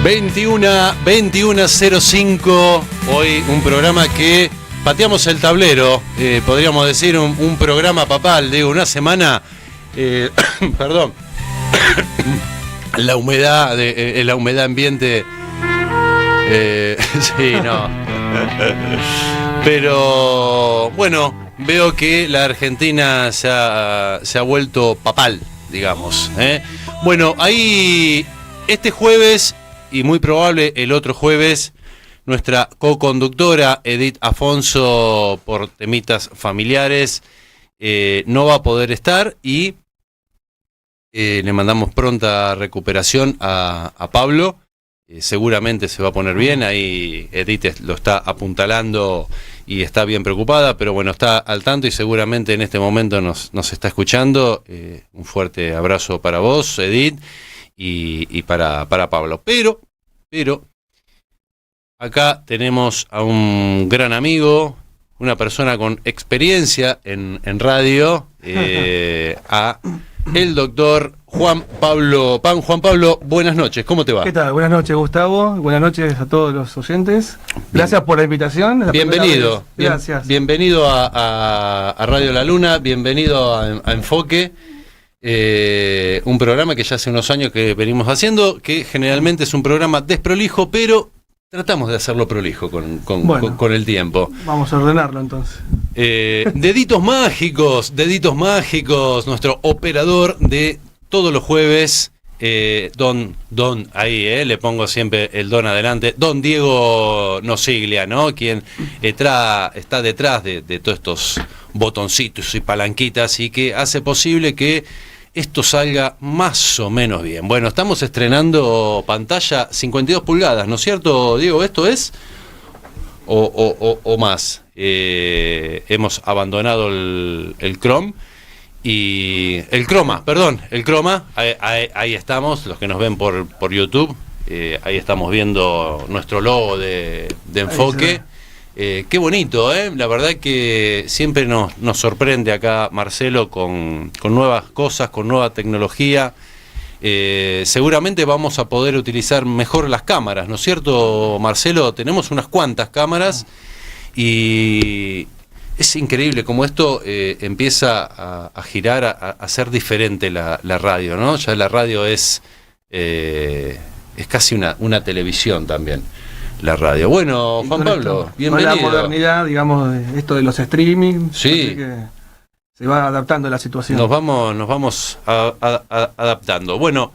21:05. Hoy un programa que pateamos el tablero, podríamos decir un programa papal, digo, una semana, perdón, la humedad ambiente, sí, no, pero bueno, veo que la Argentina se ha vuelto papal, digamos, Bueno, ahí este jueves y muy probable el otro jueves, nuestra co-conductora Edith Afonso, por temitas familiares, no va a poder estar y le mandamos pronta recuperación a Pablo. Seguramente se va a poner bien, ahí Edith lo está apuntalando y está bien preocupada, pero bueno, está al tanto y seguramente en este momento nos está escuchando. Un fuerte abrazo para vos, Edith, y para Pablo. Pero acá tenemos a un gran amigo, una persona con experiencia en radio, a el doctor Juan Pablo Pan. Juan Pablo, buenas noches, ¿cómo te va? ¿Qué tal? Buenas noches, Gustavo. Buenas noches a todos los oyentes. Gracias por la invitación. Bienvenido. Gracias. Bienvenido a Radio La Luna, bienvenido a Enfoque. Un programa que ya hace unos años que venimos haciendo, que generalmente es un programa desprolijo, pero tratamos de hacerlo prolijo con el tiempo. Vamos a ordenarlo entonces. Deditos mágicos, nuestro operador de todos los jueves, don, ahí le pongo siempre el don adelante, don Diego Nosiglia, ¿no? Quien está detrás de todos estos botoncitos y palanquitas y que hace posible que esto salga más o menos bien. Bueno, estamos estrenando pantalla 52 pulgadas, ¿no es cierto, Diego? ¿Esto es? ¿O más? Hemos abandonado el Chrome y el Chroma, ahí estamos, los que nos ven por YouTube, ahí estamos viendo nuestro logo de Enfoque. Qué bonito, la verdad que siempre nos sorprende acá Marcelo con nuevas cosas, con nueva tecnología. Seguramente vamos a poder utilizar mejor las cámaras, ¿no es cierto, Marcelo? Tenemos unas cuantas cámaras y es increíble cómo esto empieza a girar, a ser diferente la radio, ¿no? Ya la radio es casi una televisión también. La radio. Bueno, Juan Pablo, bienvenido. Con la modernidad, digamos, de esto de los streaming, sí, que se va adaptando a la situación. Nos vamos adaptando. Bueno,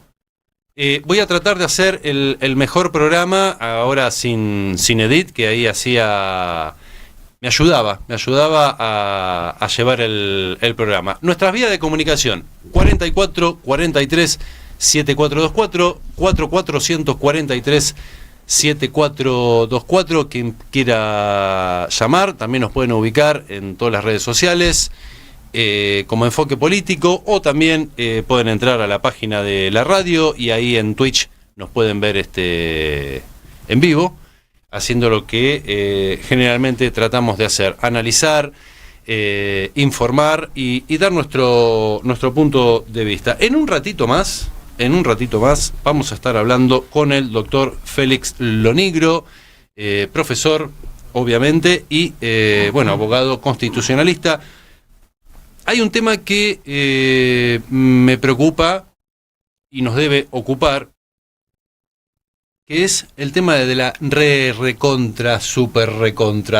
voy a tratar de hacer el mejor programa ahora sin Edith, que ahí me ayudaba a llevar el programa. Nuestras vías de comunicación: 44 43 7424 4443 7424, quien quiera llamar, también nos pueden ubicar en todas las redes sociales como Enfoque Político, o también pueden entrar a la página de la radio y ahí en Twitch nos pueden ver en vivo, haciendo lo que generalmente tratamos de hacer: analizar, informar y dar nuestro punto de vista. En un ratito más vamos a estar hablando con el doctor Félix Lonigro, profesor, obviamente, y abogado constitucionalista. Hay un tema que me preocupa y nos debe ocupar, que es el tema de la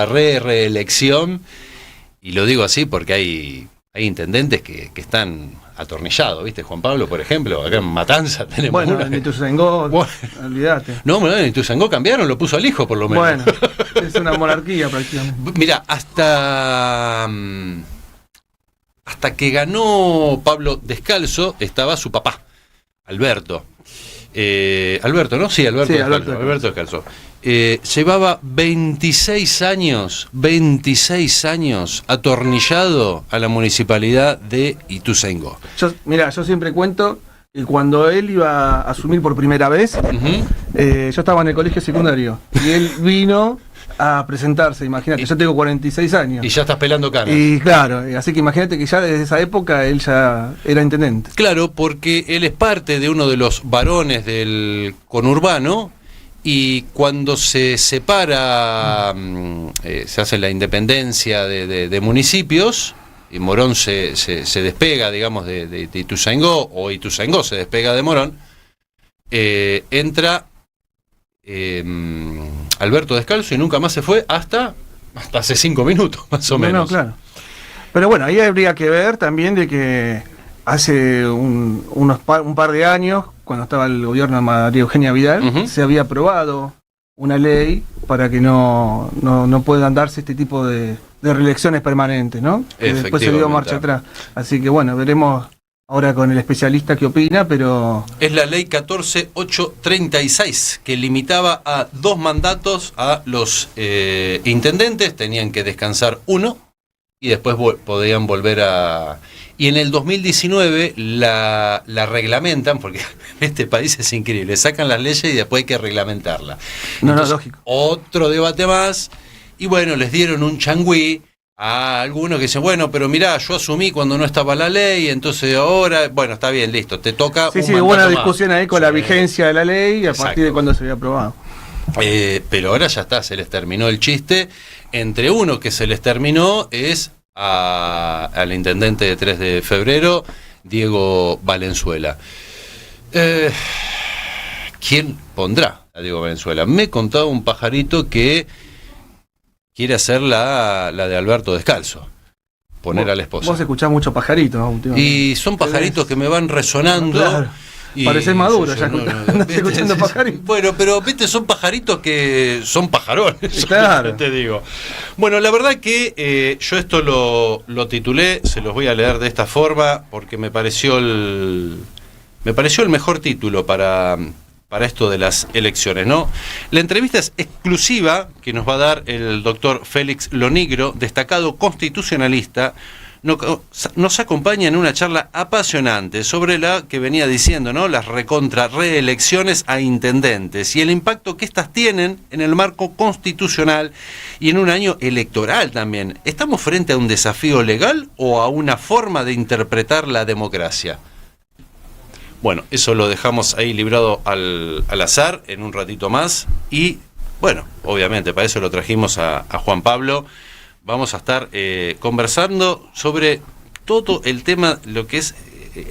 reelección, y lo digo así porque hay intendentes que están atornillados, ¿viste? Juan Pablo, por ejemplo, acá en Matanza tenemos una. En Ituzaingó, olvídate. No, en Ituzaingó cambiaron, lo puso al hijo por lo menos. Bueno, es una monarquía prácticamente. Mirá, hasta que ganó Pablo Descalzo, estaba su papá, Alberto. Alberto, ¿no? Sí, Alberto Descalzo. Llevaba 26 años atornillado a la municipalidad de Ituzaingó. Yo siempre cuento que cuando él iba a asumir por primera vez, yo estaba en el colegio secundario y él vino a presentarse, imagínate, yo tengo 46 años. Y ya estás pelando canas. Y claro, así que imagínate que ya desde esa época él ya era intendente. Claro, porque él es parte de uno de los varones del conurbano Y cuando se separa, se hace la independencia de municipios, y Morón se despega, digamos, de Ituzaingó, o Ituzaingó se despega de Morón, entra Alberto Descalzo y nunca más se fue hasta hace 5 minutos, más o menos. No, claro. Pero bueno, ahí habría que ver también de que hace un par de años, cuando estaba el gobierno de María Eugenia Vidal, se había aprobado una ley para que no puedan darse este tipo de reelecciones permanentes, ¿no? Que después se dio marcha atrás. Así que bueno, veremos ahora con el especialista qué opina, pero... Es la ley 14836, que limitaba a 2 mandatos a los intendentes, tenían que descansar 1 y después podían volver a... Y en el 2019 la reglamentan, porque en este país es increíble, sacan las leyes y después hay que reglamentarla. Entonces, lógico. Otro debate más, y bueno, les dieron un changüí a algunos que dicen, bueno, pero mirá, yo asumí cuando no estaba la ley, entonces ahora, bueno, está bien, listo, te toca Sí, hubo una discusión ahí con la vigencia de la ley a partir de cuando se había aprobado. Pero ahora ya está, se les terminó el chiste. Entre uno que se les terminó es al intendente de 3 de febrero, Diego Valenzuela. ¿Quién pondrá a Diego Valenzuela? Me contaba un pajarito que quiere hacer la de Alberto Descalzo, poner a la esposa. Vos escuchás muchos pajaritos, ¿no? Y son pajaritos que me van resonando. Claro. Parecés Maduro, ya escuchando pajaritos. Bueno, pero viste, son pajaritos que son pajarones. Claro. Te digo. Bueno, la verdad que yo esto lo titulé, se los voy a leer de esta forma, porque me pareció el mejor título para esto de las elecciones, ¿no? La entrevista es exclusiva que nos va a dar el doctor Félix Lonigro, destacado constitucionalista. Nos acompaña en una charla apasionante sobre la que venía diciendo, ¿no? Las reelecciones a intendentes y el impacto que éstas tienen en el marco constitucional y en un año electoral también. ¿Estamos frente a un desafío legal o a una forma de interpretar la democracia? Bueno, eso lo dejamos ahí librado al azar en un ratito más y, bueno, obviamente para eso lo trajimos a Juan Pablo. Vamos a estar conversando sobre todo el tema, lo que es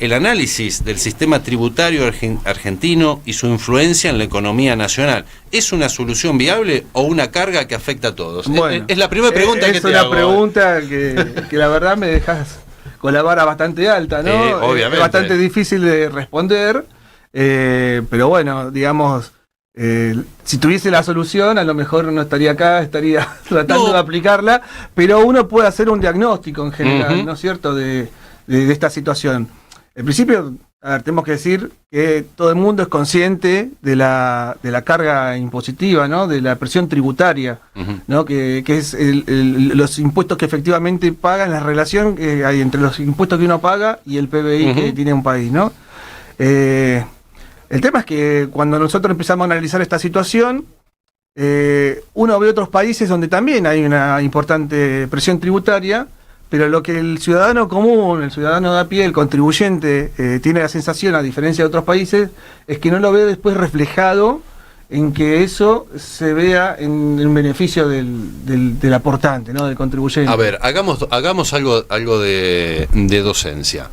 el análisis del sistema tributario argentino y su influencia en la economía nacional. ¿Es una solución viable o una carga que afecta a todos? Bueno, es la primera pregunta que te hago. Es una pregunta que la verdad me dejas con la vara bastante alta, ¿no? Obviamente. Es bastante difícil de responder, pero bueno, digamos... si tuviese la solución, a lo mejor no estaría acá, estaría tratando de aplicarla, pero uno puede hacer un diagnóstico en general, ¿no es cierto?, de esta situación. En principio, tenemos que decir que todo el mundo es consciente de la carga impositiva, ¿no?, de la presión tributaria, ¿no?, que es los impuestos que efectivamente pagan, la relación que hay entre los impuestos que uno paga y el PBI que tiene un país, ¿no? El tema es que cuando nosotros empezamos a analizar esta situación, uno ve otros países donde también hay una importante presión tributaria, pero lo que el ciudadano común, el ciudadano de a pie, el contribuyente, tiene la sensación, a diferencia de otros países, es que no lo ve después reflejado en que eso se vea en el beneficio del aportante, ¿no?, del contribuyente. A ver, hagamos algo de docencia.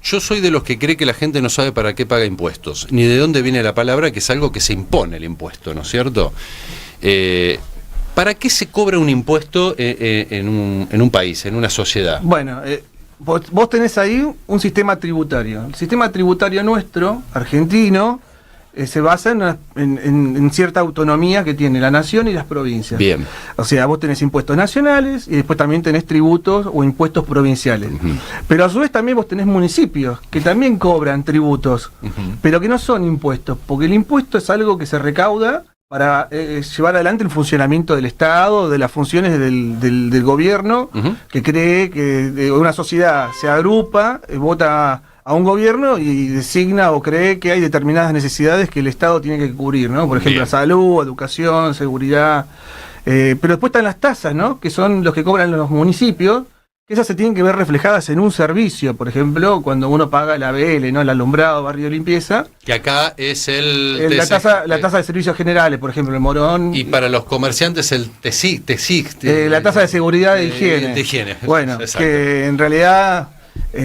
Yo soy de los que cree que la gente no sabe para qué paga impuestos, ni de dónde viene la palabra, que es algo que se impone el impuesto, ¿no es cierto? ¿Para qué se cobra un impuesto en un país, en una sociedad? Bueno, vos tenés ahí un sistema tributario. El sistema tributario nuestro, argentino, se basa en cierta autonomía que tiene la nación y las provincias. Bien. O sea, vos tenés impuestos nacionales y después también tenés tributos o impuestos provinciales. Pero a su vez también vos tenés municipios que también cobran tributos, pero que no son impuestos, porque el impuesto es algo que se recauda para llevar adelante el funcionamiento del Estado, de las funciones del gobierno, que cree que una sociedad se agrupa, vota a un gobierno y designa o cree que hay determinadas necesidades que el Estado tiene que cubrir, ¿no? Por ejemplo, salud, educación, seguridad. Pero después están las tasas, ¿no?, que son los que cobran los municipios, que esas se tienen que ver reflejadas en un servicio. Por ejemplo, cuando uno paga el ABL, ¿no? El alumbrado, barrio de limpieza. Que acá es la tasa de servicios generales, por ejemplo, el Morón. Y para los comerciantes el TESIC. La tasa de seguridad de higiene. De higiene. Bueno, exacto. Que en realidad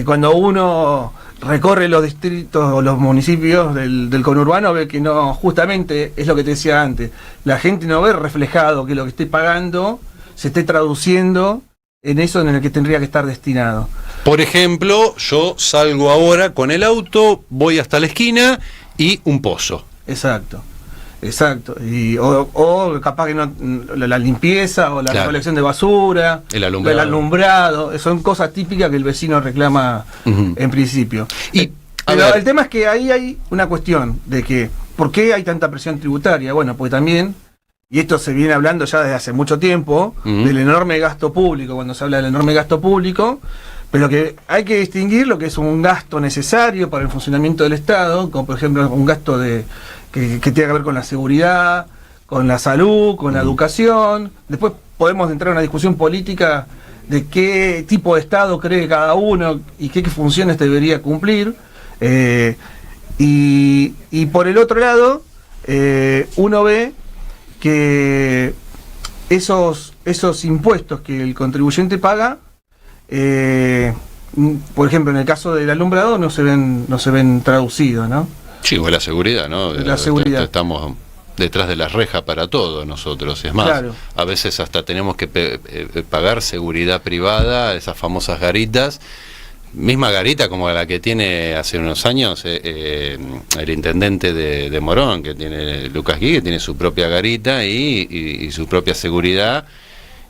cuando uno recorre los distritos o los municipios del conurbano, ve que no, justamente es lo que te decía antes, la gente no ve reflejado que lo que esté pagando se esté traduciendo en eso en el que tendría que estar destinado. Por ejemplo, yo salgo ahora con el auto, voy hasta la esquina y un pozo. Exacto. O capaz que no, la limpieza o la recolección de basura, el alumbrado, son cosas típicas que el vecino reclama en principio. Pero el tema es que ahí hay una cuestión de que, ¿por qué hay tanta presión tributaria? Bueno, pues también, y esto se viene hablando ya desde hace mucho tiempo, del enorme gasto público, cuando se habla del enorme gasto público, pero que hay que distinguir lo que es un gasto necesario para el funcionamiento del Estado, como por ejemplo un gasto que tiene que ver con la seguridad, con la salud, con la educación. Después podemos entrar en una discusión política de qué tipo de Estado cree cada uno y qué funciones debería cumplir. Y por el otro lado, uno ve que esos impuestos que el contribuyente paga, por ejemplo, en el caso del alumbrado no se ven traducidos, ¿no? Sí, o la seguridad, ¿no? La seguridad. Estamos detrás de la reja para todo nosotros. Es más, claro, a veces hasta tenemos que pagar seguridad privada, esas famosas garitas. Misma garita como la que tiene hace unos años el intendente de Morón, que tiene Lucas Gui, que tiene su propia garita y su propia seguridad,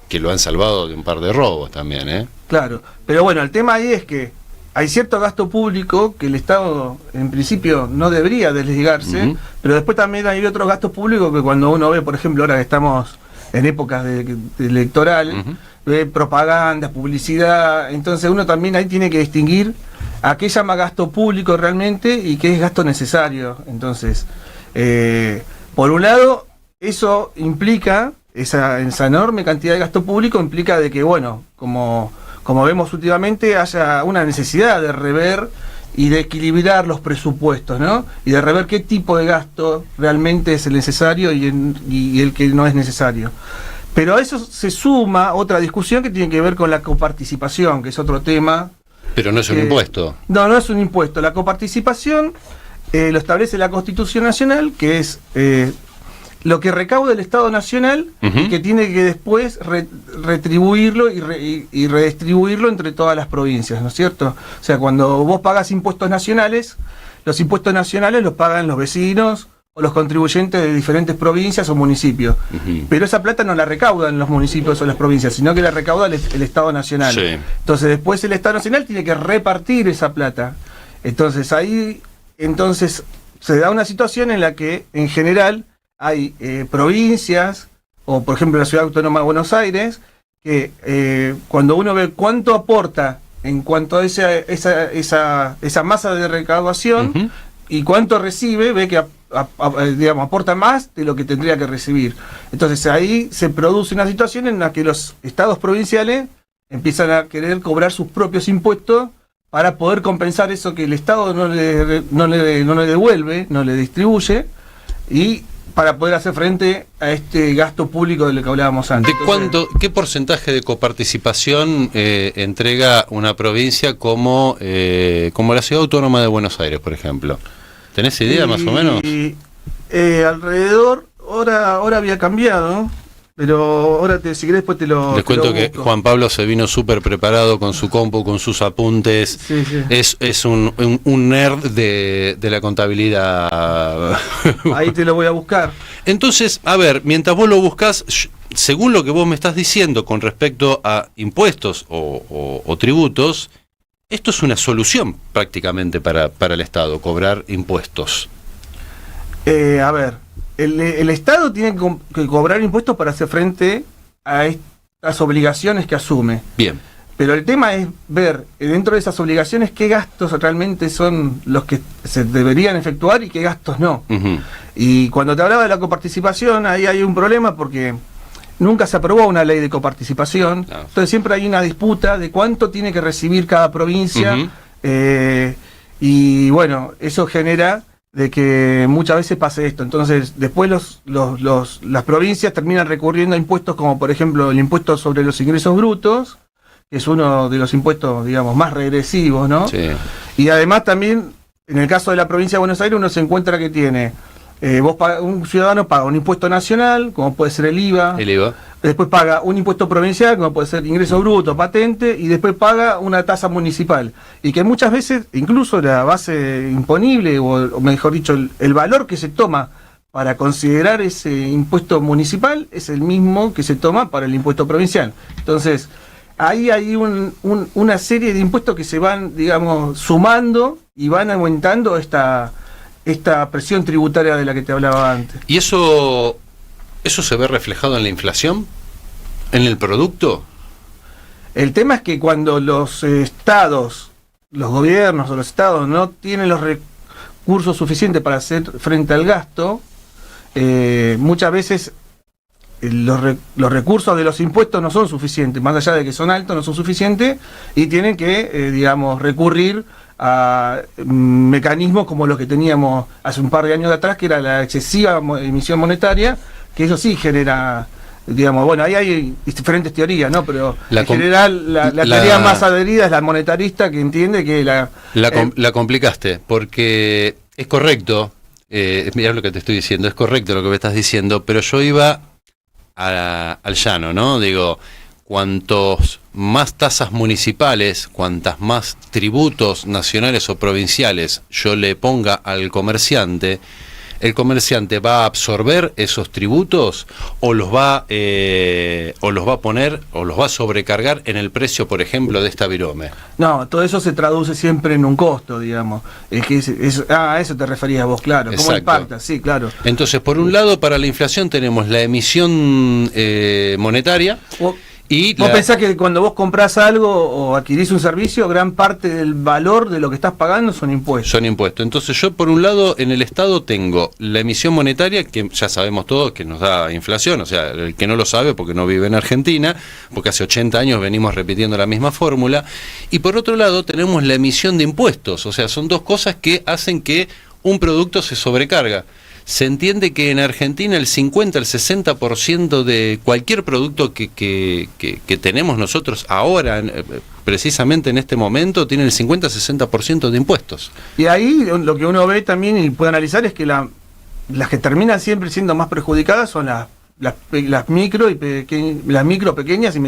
que lo han salvado de un par de robos también, ¿eh? Claro, pero bueno, el tema ahí es que hay cierto gasto público que el Estado en principio no debería desligarse, pero después también hay otros gastos públicos que cuando uno ve, por ejemplo, ahora que estamos en épocas electorales, ve propaganda, publicidad, entonces uno también ahí tiene que distinguir a qué llama gasto público realmente y qué es gasto necesario. Entonces, por un lado, eso implica, esa enorme cantidad de gasto público implica de que, bueno, como vemos últimamente, haya una necesidad de rever y de equilibrar los presupuestos, ¿no? Y de rever qué tipo de gasto realmente es el necesario y el que no es necesario. Pero a eso se suma otra discusión que tiene que ver con la coparticipación, que es otro tema. Pero no es un impuesto. No es un impuesto. La coparticipación lo establece la Constitución Nacional, que es lo que recauda el Estado Nacional, que tiene que después retribuirlo y redistribuirlo entre todas las provincias, ¿no es cierto? O sea, cuando vos pagas impuestos nacionales, los impuestos nacionales los pagan los vecinos o los contribuyentes de diferentes provincias o municipios. Pero esa plata no la recaudan los municipios o las provincias, sino que la recauda el Estado Nacional. Sí. Entonces después el Estado Nacional tiene que repartir esa plata. Entonces ahí se da una situación en la que, en general, hay provincias, o por ejemplo la Ciudad Autónoma de Buenos Aires, que cuando uno ve cuánto aporta en cuanto a esa masa de recaudación y cuánto recibe, ve que aporta más de lo que tendría que recibir. Entonces ahí se produce una situación en la que los estados provinciales empiezan a querer cobrar sus propios impuestos para poder compensar eso que el Estado no le devuelve, no le distribuye, y para poder hacer frente a este gasto público del que hablábamos antes. ¿Qué porcentaje de coparticipación entrega una provincia como la Ciudad Autónoma de Buenos Aires, por ejemplo? ¿Tenés idea más o menos? Alrededor, ahora había cambiado, pero ahora si querés después te lo Les cuento que Juan Pablo se vino súper preparado con su compu, con sus apuntes. Sí. Es un nerd de la contabilidad. Ahí te lo voy a buscar. Entonces, a ver, mientras vos lo buscas, según lo que vos me estás diciendo con respecto a impuestos o tributos, esto es una solución prácticamente para el Estado, cobrar impuestos. A ver, el Estado tiene que cobrar impuestos para hacer frente a estas obligaciones que asume. Bien. Pero el tema es ver dentro de esas obligaciones qué gastos realmente son los que se deberían efectuar y qué gastos no. Y cuando te hablaba de la coparticipación, ahí hay un problema porque nunca se aprobó una ley de coparticipación, Ah. entonces siempre hay una disputa de cuánto tiene que recibir cada provincia, Ujú. y bueno, eso genera de que muchas veces pase esto. Entonces, después las provincias terminan recurriendo a impuestos como, por ejemplo, el impuesto sobre los ingresos brutos, que es uno de los impuestos, digamos, más regresivos, ¿no? Sí. Y además también, en el caso de la provincia de Buenos Aires, uno se encuentra que tiene, un ciudadano paga un impuesto nacional, como puede ser el IVA, El IVA. después paga un impuesto provincial, como puede ser ingreso bruto, patente, y después paga una tasa municipal. Y que muchas veces, incluso la base imponible, o mejor dicho, el valor que se toma para considerar ese impuesto municipal es el mismo que se toma para el impuesto provincial. Entonces, ahí hay una serie de impuestos que se van, digamos, sumando y van aumentando esta presión tributaria de la que te hablaba antes. ¿Y eso se ve reflejado en la inflación? ¿En el producto? El tema es que cuando los estados, los gobiernos o los estados no tienen los recursos suficientes para hacer frente al gasto, muchas veces los recursos de los impuestos no son suficientes, más allá de que son altos, no son suficientes, y tienen que, digamos, recurrir a mecanismos como los que teníamos hace un par de años atrás, que era la excesiva emisión monetaria, que eso sí genera, digamos, bueno, ahí hay diferentes teorías, ¿no? Pero en general la teoría más adherida es la monetarista, que entiende que la complicaste, porque es correcto, mirá lo que te estoy diciendo, es correcto lo que me estás diciendo, pero yo iba al llano, ¿no? Digo, cuantos más tasas municipales, cuantas más tributos nacionales o provinciales yo le ponga al comerciante, ¿el comerciante va a absorber esos tributos o los va a poner o los va a sobrecargar en el precio, por ejemplo, de esta virome? No, todo eso se traduce siempre en un costo, digamos. A eso te referías vos, claro. ¿Cómo Exacto. impacta? Sí, claro. Entonces, por un lado, para la inflación tenemos la emisión monetaria. Vos pensás que cuando vos comprás algo o adquirís un servicio, gran parte del valor de lo que estás pagando son impuestos. Son impuestos. Entonces yo, por un lado, en el Estado tengo la emisión monetaria, que ya sabemos todos que nos da inflación, o sea, el que no lo sabe porque no vive en Argentina, porque hace 80 años venimos repitiendo la misma fórmula, y por otro lado tenemos la emisión de impuestos, o sea, son dos cosas que hacen que un producto se sobrecarga. Se entiende que en Argentina el 50 al 60% de cualquier producto que tenemos nosotros ahora, precisamente en este momento, tiene el 50-60% de impuestos. Y ahí lo que uno ve también y puede analizar es que las que terminan siempre siendo más perjudicadas son las micro, pequeñas y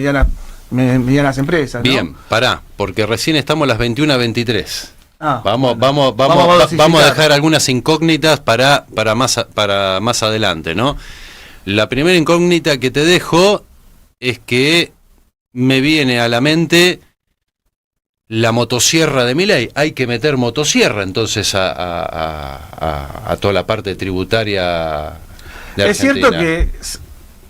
medianas empresas, ¿no? Bien, pará, porque recién estamos a las 21:23. Vamos a dejar algunas incógnitas para más adelante, ¿no? La primera incógnita que te dejo es que me viene a la mente la motosierra de Milei. Hay que meter motosierra entonces a toda la parte tributaria de Argentina. Es cierto que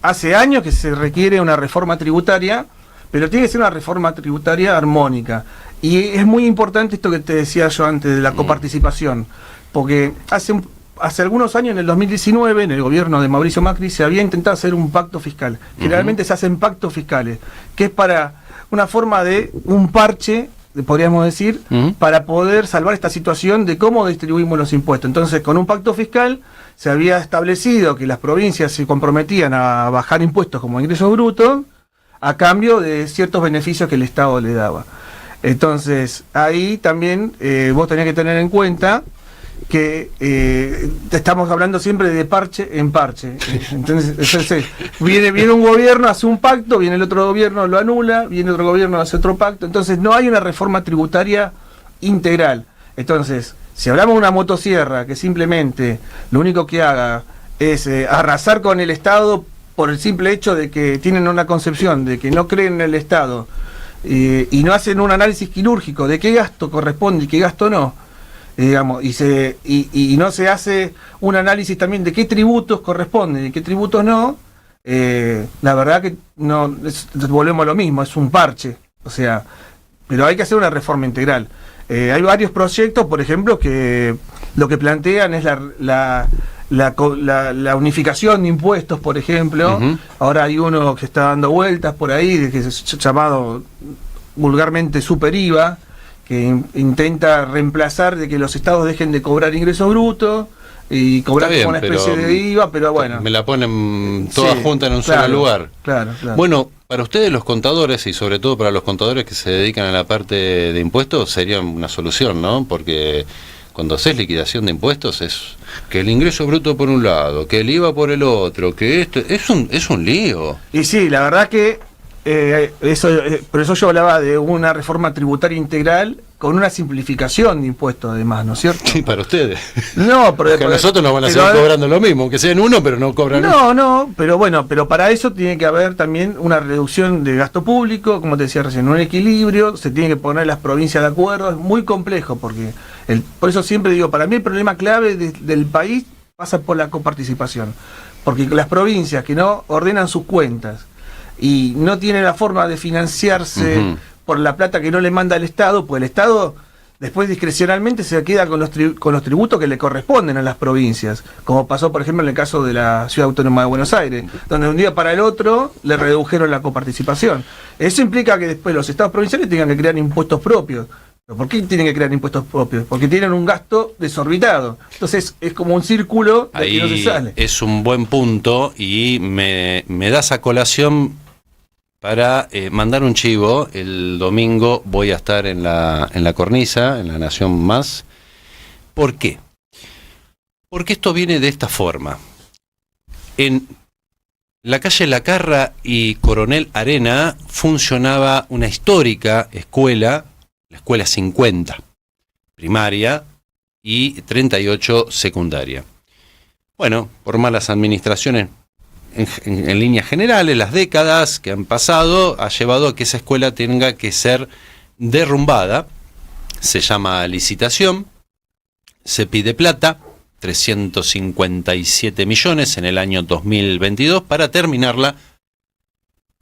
hace años que se requiere una reforma tributaria, pero tiene que ser una reforma tributaria armónica. Y es muy importante esto que te decía yo antes de la coparticipación, porque hace algunos años, en el 2019, en el gobierno de Mauricio Macri, se había intentado hacer un pacto fiscal. Generalmente se hacen pactos fiscales, que es para una forma de un parche, podríamos decir, para poder salvar esta situación de cómo distribuimos los impuestos. Entonces, con un pacto fiscal se había establecido que las provincias se comprometían a bajar impuestos como ingresos brutos a cambio de ciertos beneficios que el Estado le daba. Entonces, ahí también vos tenés que tener en cuenta que estamos hablando siempre de parche en parche. Entonces viene un gobierno, hace un pacto, viene el otro gobierno, lo anula, viene otro gobierno, hace otro pacto. Entonces no hay una reforma tributaria integral. Entonces, si hablamos de una motosierra que simplemente lo único que haga es arrasar con el Estado por el simple hecho de que tienen una concepción de que no creen en el Estado, y no hacen un análisis quirúrgico de qué gasto corresponde y qué gasto no, digamos, y no se hace un análisis también de qué tributos corresponden y qué tributos no, la verdad que no volvemos a lo mismo, es un parche, o sea, pero hay que hacer una reforma integral. Hay varios proyectos, por ejemplo, que lo que plantean es la la unificación de impuestos, por ejemplo. Ahora hay uno que está dando vueltas por ahí, que es llamado vulgarmente super IVA, que intenta reemplazar de que los estados dejen de cobrar ingresos brutos y cobrar como una especie de IVA, pero bueno. Me la ponen toda junta en un solo lugar. Claro. Bueno, para ustedes los contadores, y sobre todo para los contadores que se dedican a la parte de impuestos, sería una solución, ¿no? Porque cuando haces liquidación de impuestos es que el ingreso bruto por un lado, que el IVA por el otro, que esto es un lío. Y sí, la verdad que por eso yo hablaba de una reforma tributaria integral con una simplificación de impuestos además, ¿no es cierto? Sí, para ustedes. No, pero porque a nosotros nos van a seguir cobrando lo mismo, que sean uno, pero no cobran uno. No, pero bueno, pero para eso tiene que haber también una reducción de gasto público, como te decía recién, un equilibrio, se tiene que poner las provincias de acuerdo, es muy complejo, porque por eso siempre digo, para mí el problema clave del país pasa por la coparticipación, porque las provincias que no ordenan sus cuentas y no tienen la forma de financiarse por la plata que no le manda el Estado, pues el Estado después discrecionalmente se queda con los tributos que le corresponden a las provincias, como pasó por ejemplo en el caso de la Ciudad Autónoma de Buenos Aires, donde de un día para el otro le redujeron la coparticipación. Eso implica que después los estados provinciales tengan que crear impuestos propios. ¿Por qué tienen que crear impuestos propios? Porque tienen un gasto desorbitado. Entonces es como un círculo de que no se sale. Es un buen punto y me das a colación para mandar un chivo. El domingo voy a estar en la cornisa, en La Nación Más. ¿Por qué? Porque esto viene de esta forma. En la calle Lacarra y Coronel Arena funcionaba una histórica escuela, la Escuela 50, primaria, y 38, secundaria. Bueno, por malas administraciones, en líneas generales, las décadas que han pasado ha llevado a que esa escuela tenga que ser derrumbada. Se llama licitación, se pide plata, 357 millones en el año 2022 para terminarla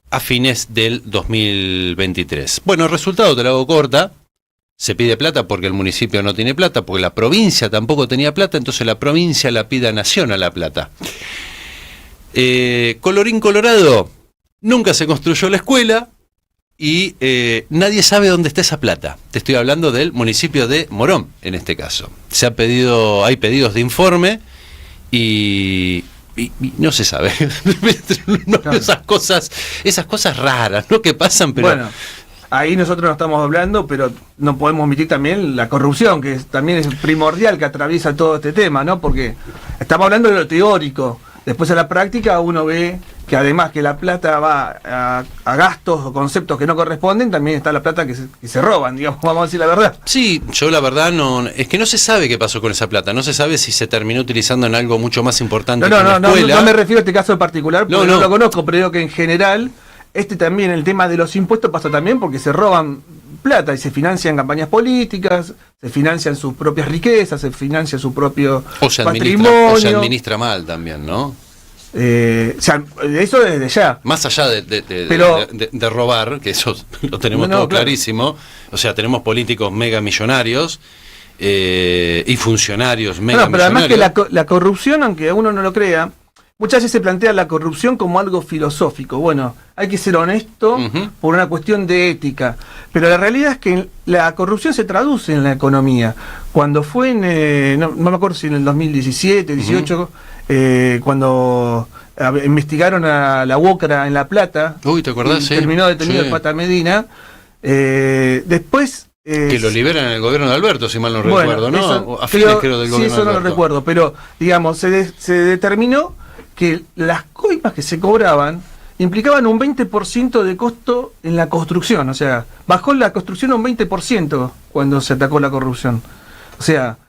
a fines del 2023. Bueno, el resultado te lo hago corta. Se pide plata porque el municipio no tiene plata, porque la provincia tampoco tenía plata, entonces la provincia la pide a Nación a la plata. Colorín colorado, nunca se construyó la escuela y nadie sabe dónde está esa plata. Te estoy hablando del municipio de Morón, en este caso. Hay pedidos de informe y no se sabe. Esas cosas raras, ¿no? Que pasan, pero... Bueno, ahí nosotros no estamos hablando, pero no podemos omitir también la corrupción, que también es primordial, que atraviesa todo este tema, ¿no? Porque estamos hablando de lo teórico. Después en la práctica uno ve que además que la plata va a gastos o conceptos que no corresponden, también está la plata que se roban, digamos, vamos a decir la verdad. Sí, yo la verdad es que no se sabe qué pasó con esa plata, no se sabe si se terminó utilizando en algo mucho más importante que una escuela. No me refiero a este caso en particular, porque no lo conozco, pero digo que en general, también el tema de los impuestos pasa también porque se roban plata y se financian campañas políticas, se financian sus propias riquezas, se financia su propio patrimonio. O se administra mal también, ¿no? Eso desde ya. Más allá de robar, que eso lo tenemos todo clarísimo, o sea, tenemos políticos mega millonarios y funcionarios mega pero millonarios. Además que la corrupción, aunque uno no lo crea, muchas veces se plantea la corrupción como algo filosófico. Bueno, hay que ser honesto por una cuestión de ética. Pero la realidad es que la corrupción se traduce en la economía. Cuando fue no me acuerdo si en el 2017, 18, cuando investigaron a la UOCRA en La Plata. Uy, ¿te acordás? Terminó detenido el Pata Medina. Después... que lo liberan en el gobierno de Alberto, si mal no recuerdo, ¿no? Eso, a fines, creo, del gobierno de Alberto. Sí, eso no lo recuerdo, pero, digamos, se determinó que las coimas que se cobraban implicaban un 20% de costo en la construcción, o sea, bajó la construcción un 20% cuando se atacó la corrupción. O sea,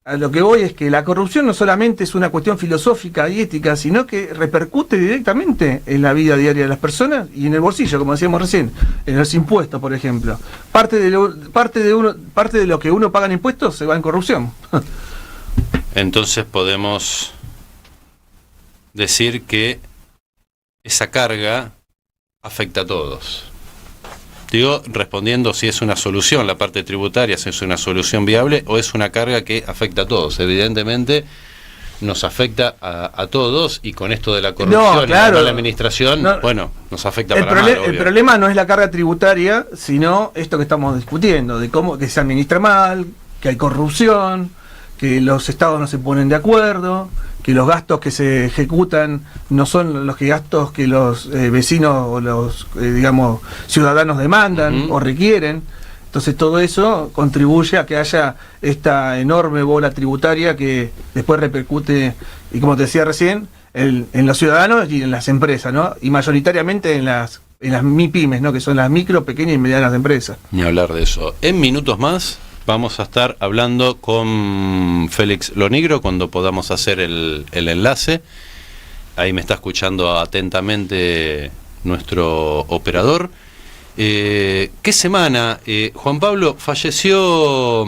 a lo que voy es que la corrupción no solamente es una cuestión filosófica y ética, sino que repercute directamente en la vida diaria de las personas y en el bolsillo, como decíamos recién, en los impuestos, por ejemplo. Parte de lo que uno paga en impuestos se va en corrupción. Entonces podemos decir que esa carga afecta a todos. Digo, respondiendo si es una solución la parte tributaria, si es una solución viable o es una carga que afecta a todos. Evidentemente, nos afecta a todos, y con esto de la corrupción y la mala administración, nos afecta para mal, el problema no es la carga tributaria, sino esto que estamos discutiendo, de cómo que se administra mal, que hay corrupción, que los estados no se ponen de acuerdo, que los gastos que se ejecutan no son los gastos que los vecinos o los digamos ciudadanos demandan o requieren. Entonces todo eso contribuye a que haya esta enorme bola tributaria que después repercute, y como te decía recién, en los ciudadanos y en las empresas, ¿no? Y mayoritariamente en las MIPYMES, ¿no? Que son las micro, pequeñas y medianas empresas. Ni hablar de eso. En minutos más vamos a estar hablando con Félix Lonigro cuando podamos hacer el enlace. Ahí me está escuchando atentamente nuestro operador. ¿Qué semana? Juan Pablo, falleció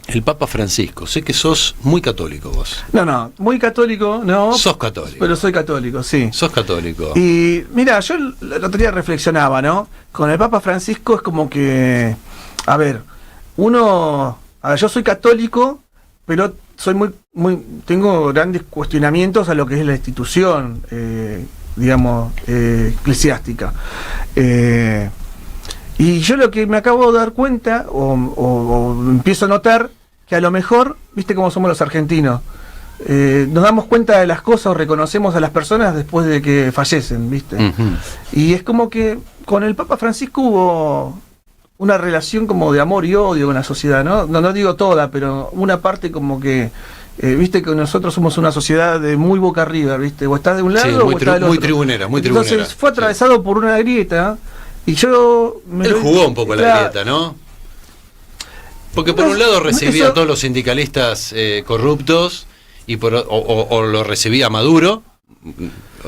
el Papa Francisco. Sé que sos muy católico vos. No, muy católico, no. Sos católico. Pero soy católico, sí. Sos católico. Y mira, yo el otro día reflexionaba, ¿no? Con el Papa Francisco es como que, yo soy católico, pero soy tengo grandes cuestionamientos a lo que es la institución, eclesiástica. Y yo lo que me acabo de dar cuenta, o empiezo a notar, que a lo mejor, viste cómo somos los argentinos, nos damos cuenta de las cosas o reconocemos a las personas después de que fallecen, viste. Y es como que con el Papa Francisco hubo una relación como de amor y odio con la sociedad, ¿no? No digo toda, pero una parte como que viste que nosotros somos una sociedad de muy boca arriba, ¿viste? O estás de un lado o estás del otro. Muy tribunera. Entonces fue atravesado por una grieta y yo... Él jugó un poco la grieta, ¿no? Porque por un lado recibía a todos los sindicalistas corruptos o lo recibía Maduro,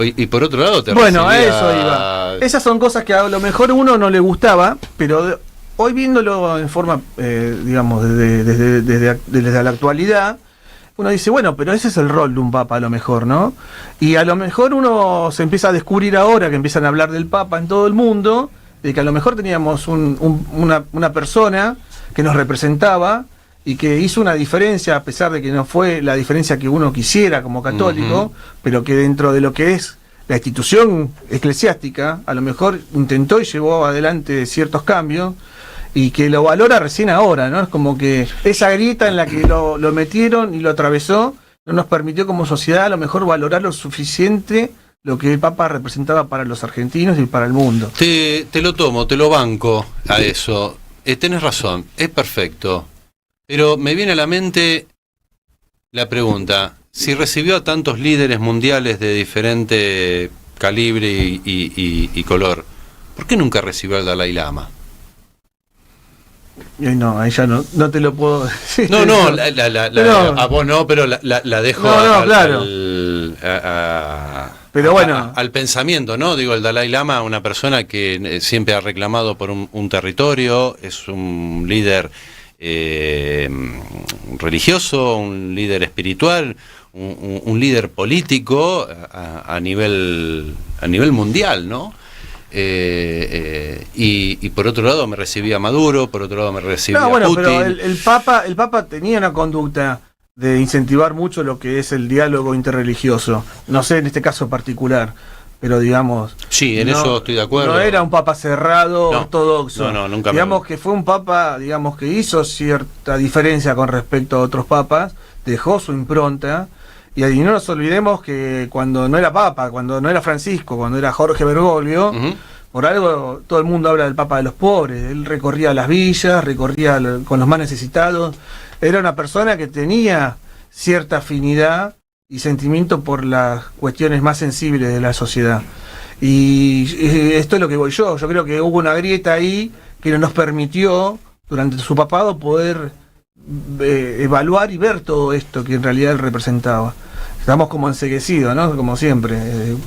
y por otro lado te recibía... a eso iba. Esas son cosas que a lo mejor a uno no le gustaba, pero hoy viéndolo en forma, desde la actualidad, uno dice, bueno, pero ese es el rol de un papa a lo mejor, ¿no? Y a lo mejor uno se empieza a descubrir ahora que empiezan a hablar del papa en todo el mundo, de que a lo mejor teníamos una persona que nos representaba y que hizo una diferencia, a pesar de que no fue la diferencia que uno quisiera como católico, pero que dentro de lo que es la institución eclesiástica, a lo mejor intentó y llevó adelante ciertos cambios, y que lo valora recién ahora, ¿no? Es como que esa grieta en la que lo metieron y lo atravesó no nos permitió como sociedad a lo mejor valorar lo suficiente lo que el Papa representaba para los argentinos y para el mundo. Te lo tomo, te lo banco a eso. Tenés razón, es perfecto. Pero me viene a la mente la pregunta, si recibió a tantos líderes mundiales de diferente calibre y color, ¿por qué nunca recibió al Dalai Lama? No, ahí ya no te lo puedo decir. No, a vos no, pero la dejo claro. Pero bueno, al pensamiento, ¿no? Digo, el Dalai Lama, una persona que siempre ha reclamado por un territorio, es un líder religioso, un líder espiritual, un líder político a nivel mundial, ¿no? Y por otro lado me recibía Maduro, por otro lado me recibía Putin. Pero el Papa tenía una conducta de incentivar mucho lo que es el diálogo interreligioso, no sé en este caso particular, pero digamos... Sí, eso estoy de acuerdo. No era un Papa cerrado, ortodoxo. No, nunca. Digamos que fue un Papa, que hizo cierta diferencia con respecto a otros papas, dejó su impronta. Y no nos olvidemos que cuando no era Papa, cuando no era Francisco, cuando era Jorge Bergoglio, por algo todo el mundo habla del Papa de los pobres. Él recorría las villas, recorría con los más necesitados. Era una persona que tenía cierta afinidad y sentimiento por las cuestiones más sensibles de la sociedad. Y esto es lo que voy yo. Yo creo que hubo una grieta ahí que no nos permitió, durante su papado, poder evaluar y ver todo esto que en realidad él representaba. Estamos como enceguecidos, ¿no? Como siempre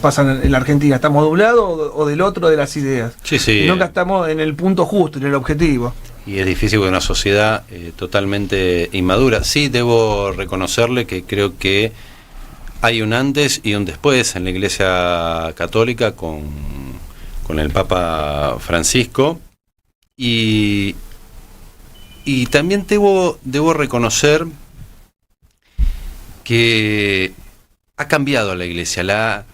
pasa en la Argentina, estamos de un lado o del otro de las ideas. Sí. Y nunca estamos en el punto justo, en el objetivo. Y es difícil con una sociedad totalmente inmadura. Sí, debo reconocerle que creo que hay un antes y un después en la Iglesia Católica con el Papa Francisco, y también debo reconocer que ha cambiado la Iglesia. La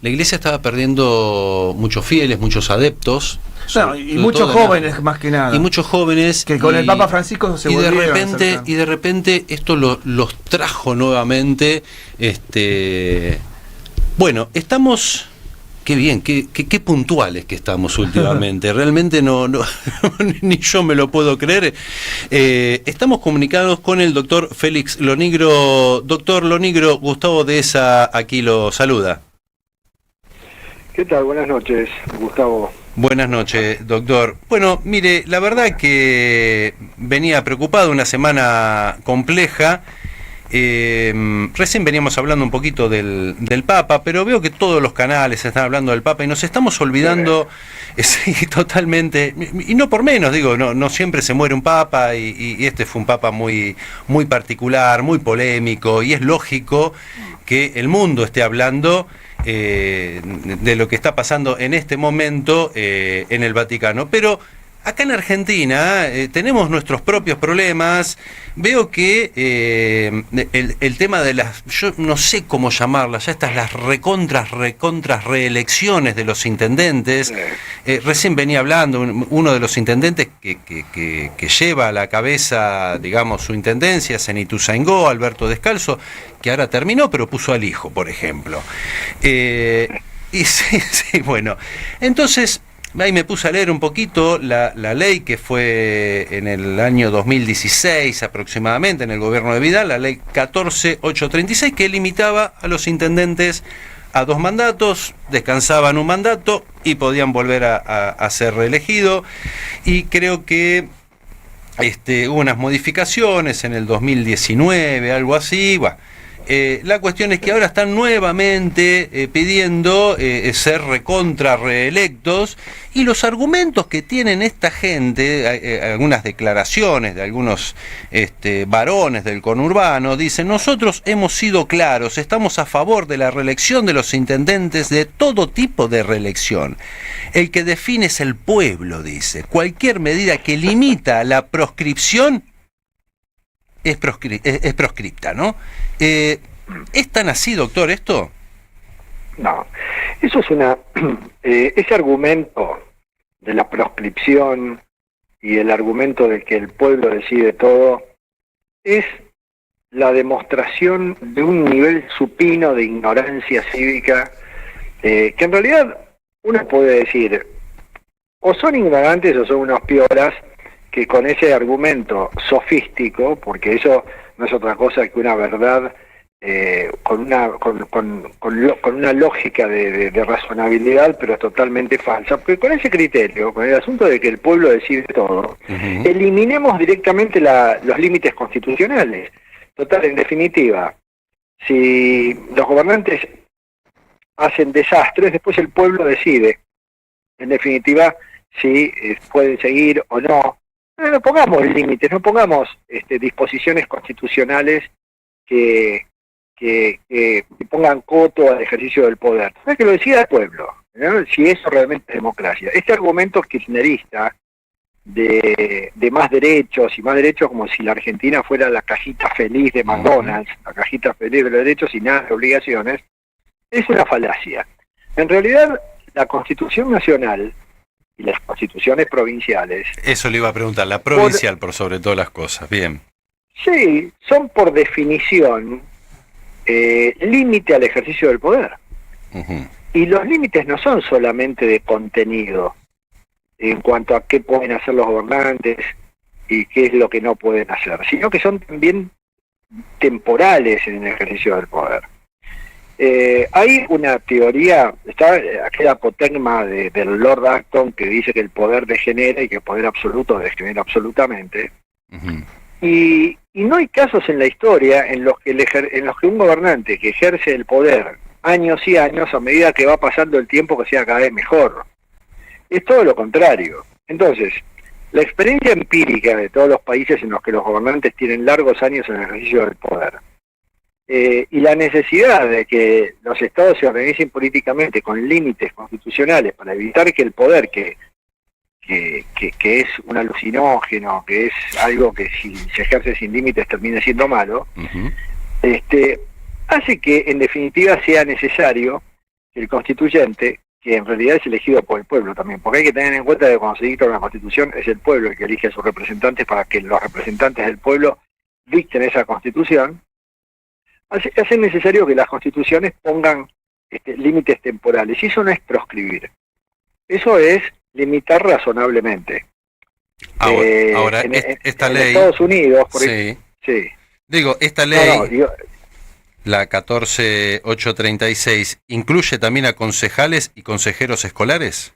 Iglesia estaba perdiendo muchos fieles, muchos adeptos. Y muchos jóvenes más que nada. Y muchos jóvenes. Que con el Papa Francisco se volvieron. Y de repente esto los trajo nuevamente. Bueno, estamos... Qué bien, qué puntuales que estamos últimamente. Realmente no ni yo me lo puedo creer. Estamos comunicados con el doctor Félix Lonigro. Doctor Lonigro, Gustavo Dehesa aquí lo saluda. ¿Qué tal? Buenas noches, Gustavo. Buenas noches, doctor. Bueno, mire, la verdad que venía preocupado, una semana compleja. Recién veníamos hablando un poquito del Papa, pero veo que todos los canales están hablando del Papa y nos estamos olvidando, sí, totalmente, y no por menos, digo, no siempre se muere un Papa y este fue un Papa muy, muy particular, muy polémico, y es lógico que el mundo esté hablando de lo que está pasando en este momento en el Vaticano, pero acá en Argentina tenemos nuestros propios problemas. Veo que el tema de las, yo no sé cómo llamarlas, ya estas las recontras reelecciones de los intendentes. Recién venía hablando uno de los intendentes que lleva a la cabeza, digamos, su intendencia, es en Ituzaingó, Alberto Descalzo, que ahora terminó, pero puso al hijo, por ejemplo. Y sí, bueno, entonces... Ahí me puse a leer un poquito la ley que fue en el año 2016 aproximadamente en el gobierno de Vidal, la ley 14836, que limitaba a los intendentes a 2 mandatos, descansaban un mandato y podían volver a ser reelegidos. Y creo que hubo unas modificaciones en el 2019, algo así, bueno. La cuestión es que ahora están nuevamente pidiendo ser recontra reelectos, y los argumentos que tienen esta gente, algunas declaraciones de algunos varones del conurbano, dicen: nosotros hemos sido claros, estamos a favor de la reelección de los intendentes, de todo tipo de reelección. El que define es el pueblo, dice. Cualquier medida que limita la proscripción es proscripta, ¿no? ¿Es tan así, doctor, esto? No, eso es ese argumento de la proscripción y el argumento de que el pueblo decide todo es la demostración de un nivel supino de ignorancia cívica, que en realidad uno puede decir, o son ignorantes o son unos piolas, que con ese argumento sofístico, porque eso no es otra cosa que una verdad con una lógica de razonabilidad, pero totalmente falsa, porque con ese criterio, con el asunto de que el pueblo decide todo, eliminemos directamente los límites constitucionales. Total, en definitiva, si los gobernantes hacen desastres, después el pueblo decide, en definitiva, si pueden seguir o no. No pongamos límites, no pongamos disposiciones constitucionales que pongan coto al ejercicio del poder. Es que lo decida el pueblo, ¿no? Si eso realmente es democracia. Este argumento kirchnerista de más derechos y más derechos, como si la Argentina fuera la cajita feliz de McDonald's, la cajita feliz de los derechos y nada de obligaciones, es una falacia. En realidad, la Constitución Nacional y las constituciones provinciales... Eso le iba a preguntar, la provincial por sobre todas las cosas, bien. Sí, son por definición límite al ejercicio del poder. Y los límites no son solamente de contenido, en cuanto a qué pueden hacer los gobernantes y qué es lo que no pueden hacer, sino que son también temporales en el ejercicio del poder. Hay una teoría, está aquel apotegma del Lord Acton, que dice que el poder degenera y que el poder absoluto degenera absolutamente. Y no hay casos en la historia en los que un gobernante que ejerce el poder años y años, a medida que va pasando el tiempo, que sea cada vez mejor. Es todo lo contrario. Entonces, la experiencia empírica de todos los países en los que los gobernantes tienen largos años en el ejercicio del poder, y la necesidad de que los estados se organicen políticamente con límites constitucionales para evitar que el poder, que es un alucinógeno, que es algo que si se ejerce sin límites termina siendo malo, hace que en definitiva sea necesario que el constituyente, que en realidad es elegido por el pueblo también, porque hay que tener en cuenta que cuando se dicta una constitución es el pueblo el que elige a sus representantes para que los representantes del pueblo dicten esa constitución, hace necesario que las constituciones pongan límites temporales, y eso no es proscribir, eso es limitar razonablemente. Ahora esta en ley... Estados Unidos, por Sí. ejemplo, sí. Digo, esta ley... No, digo, La 14836 incluye también a concejales y consejeros escolares.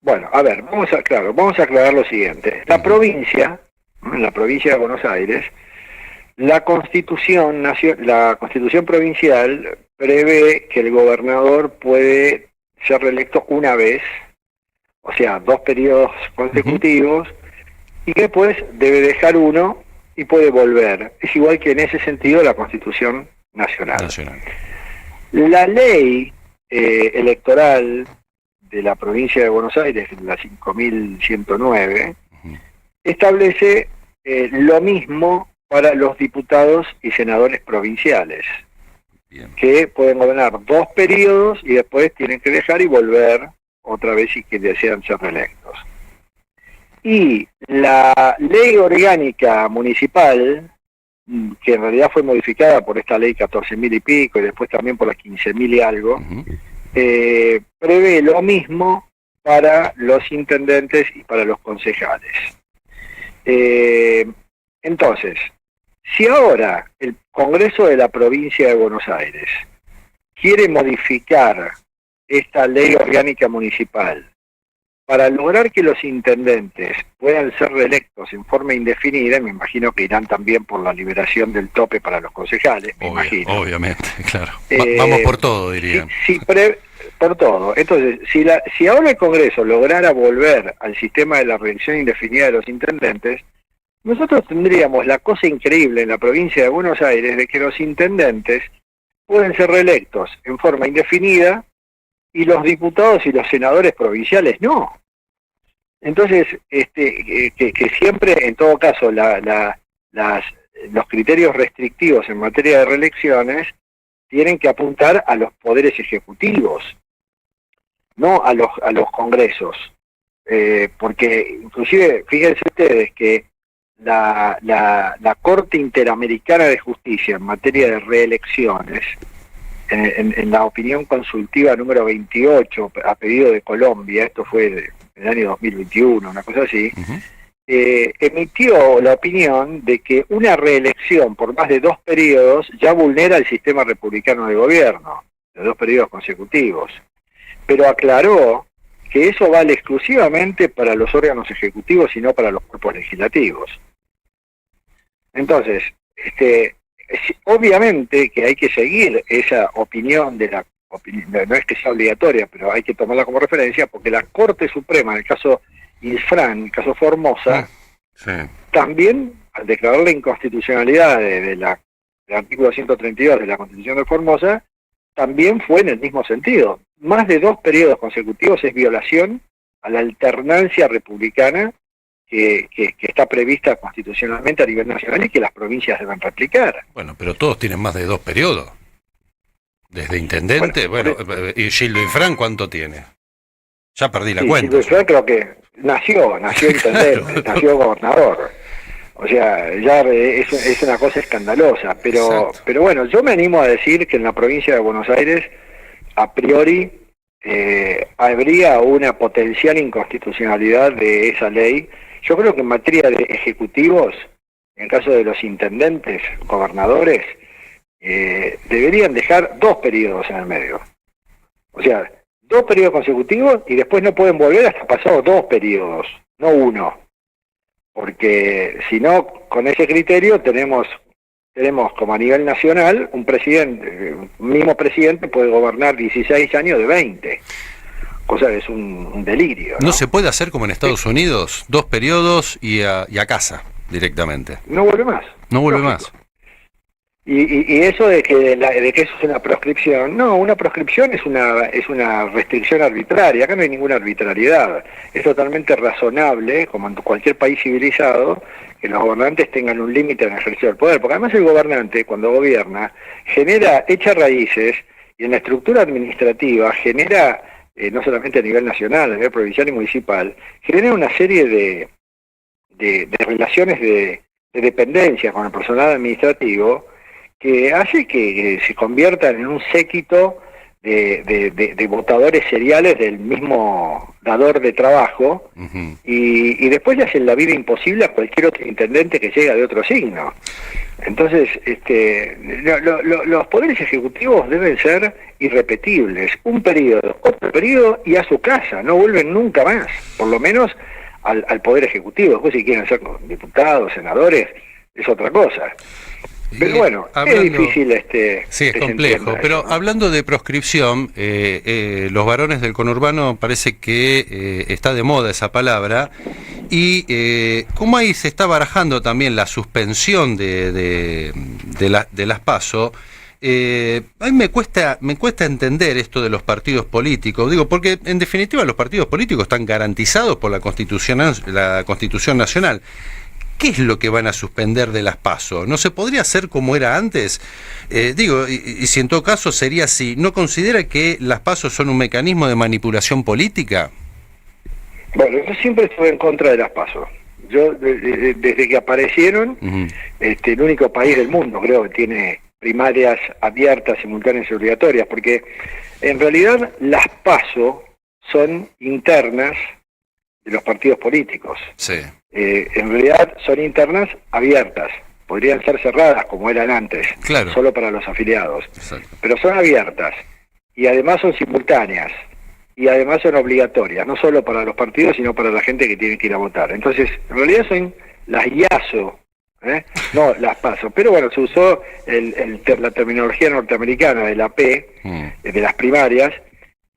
bueno, a ver, vamos a aclarar lo siguiente. En la provincia de Buenos Aires, la Constitución provincial prevé que el gobernador puede ser reelecto una vez, o sea, 2 periodos consecutivos, y que después debe dejar uno y puede volver. Es igual que en ese sentido la Constitución Nacional. La ley electoral de la provincia de Buenos Aires, la 5109, establece lo mismo para los diputados y senadores provinciales, que pueden gobernar 2 periodos y después tienen que dejar y volver otra vez si que desean ser reelectos. Y la ley orgánica municipal, que en realidad fue modificada por esta ley 14.000 y pico y después también por la 15.000 y algo, prevé lo mismo para los intendentes y para los concejales. Entonces, si ahora el Congreso de la provincia de Buenos Aires quiere modificar esta ley orgánica municipal para lograr que los intendentes puedan ser reelectos en forma indefinida, me imagino que irán también por la liberación del tope para los concejales, imagino. Obviamente, claro. Vamos por todo, dirían. Por todo. Entonces, si ahora el Congreso lograra volver al sistema de la reelección indefinida de los intendentes, nosotros tendríamos la cosa increíble en la provincia de Buenos Aires de que los intendentes pueden ser reelectos en forma indefinida y los diputados y los senadores provinciales no. Entonces, que siempre, en todo caso, los criterios restrictivos en materia de reelecciones tienen que apuntar a los poderes ejecutivos, no a los congresos. Porque, inclusive, fíjense ustedes que la Corte Interamericana de Justicia en materia de reelecciones, en la opinión consultiva número 28, a pedido de Colombia, esto fue en el año 2021, una cosa así, emitió la opinión de que una reelección por más de 2 periodos ya vulnera el sistema republicano de gobierno, de 2 periodos consecutivos, pero aclaró que eso vale exclusivamente para los órganos ejecutivos y no para los cuerpos legislativos. Entonces, obviamente que hay que seguir esa opinión no es que sea obligatoria, pero hay que tomarla como referencia, porque la Corte Suprema, en el caso Infran, el caso Formosa, también, al declarar la inconstitucionalidad del artículo 132 de la Constitución de Formosa, también fue en el mismo sentido. Más de 2 periodos consecutivos es violación a la alternancia republicana que está prevista constitucionalmente a nivel nacional y que las provincias deben replicar. Bueno, pero todos tienen más de 2 periodos. Desde intendente, y Gildo Infran, ¿cuánto tiene? Ya perdí la cuenta. Gildo Infran creo que nació intendente, nació gobernador. O sea, ya es una cosa escandalosa. Pero bueno, yo me animo a decir que en la provincia de Buenos Aires, a priori, habría una potencial inconstitucionalidad de esa ley. Yo creo que en materia de ejecutivos, en el caso de los intendentes, gobernadores, deberían dejar 2 periodos en el medio. O sea, 2 periodos consecutivos y después no pueden volver hasta pasados 2 periodos, no 1. Porque si no, con ese criterio tenemos como a nivel nacional un mismo presidente puede gobernar 16 años de 20. Cosa que es un delirio. ¿No se puede hacer como en Estados Unidos? 2 periodos y a casa directamente. No vuelve más. No vuelve más. Y eso de que eso es una proscripción, no, una proscripción es una restricción arbitraria. Acá no hay ninguna arbitrariedad. Es totalmente razonable, como en cualquier país civilizado, que los gobernantes tengan un límite en el ejercicio del poder, porque además el gobernante, cuando gobierna, echa raíces, y en la estructura administrativa genera, no solamente a nivel nacional, a nivel provincial y municipal, genera una serie de relaciones de dependencia con el personal administrativo, que hace que se conviertan en un séquito de votadores seriales del mismo dador de trabajo, y después le hacen la vida imposible a cualquier otro intendente que llega de otro signo. Entonces, los poderes ejecutivos deben ser irrepetibles, un periodo, otro periodo y a su casa, no vuelven nunca más, por lo menos al poder ejecutivo. Después si quieren ser diputados, senadores, es otra cosa. Pero bueno, es difícil sí, es complejo, pero ¿no? Hablando de proscripción, los varones del conurbano parece que está de moda esa palabra, y como ahí se está barajando también la suspensión de las PASO, a mí me cuesta entender esto de los partidos políticos, digo, porque en definitiva los partidos políticos están garantizados por la Constitución Nacional. ¿Qué es lo que van a suspender de las PASO? ¿No se podría hacer como era antes? Digo, y si en todo caso sería así, ¿no considera que las PASO son un mecanismo de manipulación política? Bueno, yo siempre estuve en contra de las PASO. Yo, desde que aparecieron, el único país del mundo, creo, que tiene primarias abiertas, simultáneas y obligatorias, porque en realidad las PASO son internas de los partidos políticos. Sí. En realidad son internas abiertas, podrían ser cerradas como eran antes, claro, solo para los afiliados. Exacto. Pero son abiertas, y además son simultáneas, y además son obligatorias, no solo para los partidos, sino para la gente que tiene que ir a votar. Entonces, en realidad son las IASO, no las PASO. Pero bueno, se usó la terminología norteamericana de la P, de las primarias,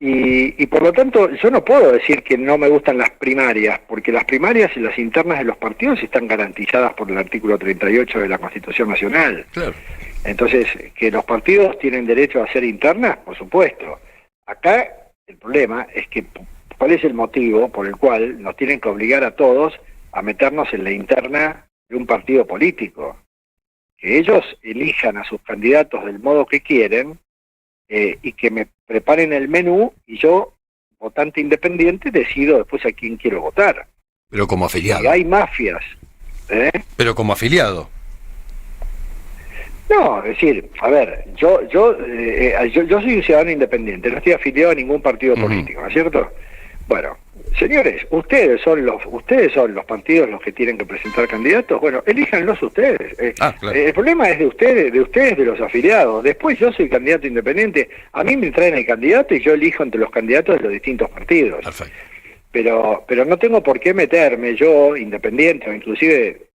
y por lo tanto yo no puedo decir que no me gustan las primarias, porque las primarias y las internas de los partidos están garantizadas por el artículo 38 de la Constitución Nacional. Claro. Entonces, que los partidos tienen derecho a ser internas, por supuesto. Acá el problema es que ¿cuál es el motivo por el cual nos tienen que obligar a todos a meternos en la interna de un partido político? Que ellos elijan a sus candidatos del modo que quieren, y que me preparen el menú, y yo, votante independiente, decido después a quién quiero votar. Pero como afiliado. Y hay mafias. Pero como afiliado. No, es decir, a ver, yo soy un ciudadano independiente, no estoy afiliado a ningún partido político, ¿no es cierto? Bueno, señores, ustedes son los partidos los que tienen que presentar candidatos. Bueno, elíjanlos ustedes. Claro. El problema es de ustedes, de los afiliados. Después yo soy candidato independiente, a mí me traen el candidato y yo elijo entre los candidatos de los distintos partidos. Perfecto. Pero no tengo por qué meterme yo, independiente, o inclusive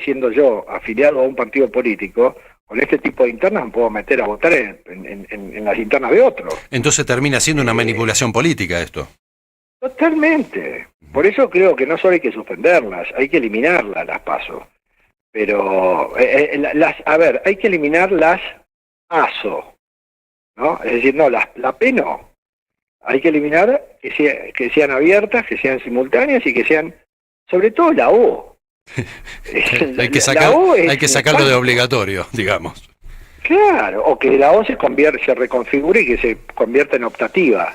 siendo yo afiliado a un partido político, con este tipo de internas me puedo meter a votar en las internas de otro. Entonces termina siendo una manipulación política esto. Totalmente. Por eso creo que no solo hay que suspenderlas, hay que eliminarlas, las PASO. Pero, hay que eliminar las ASO, ¿no? Es decir, no, la P no. Hay que eliminar que sean abiertas, que sean simultáneas y que sean, sobre todo la O. Hay que sacarlo de obligatorio, digamos. Claro, o que la O se reconfigure y que se convierta en optativa.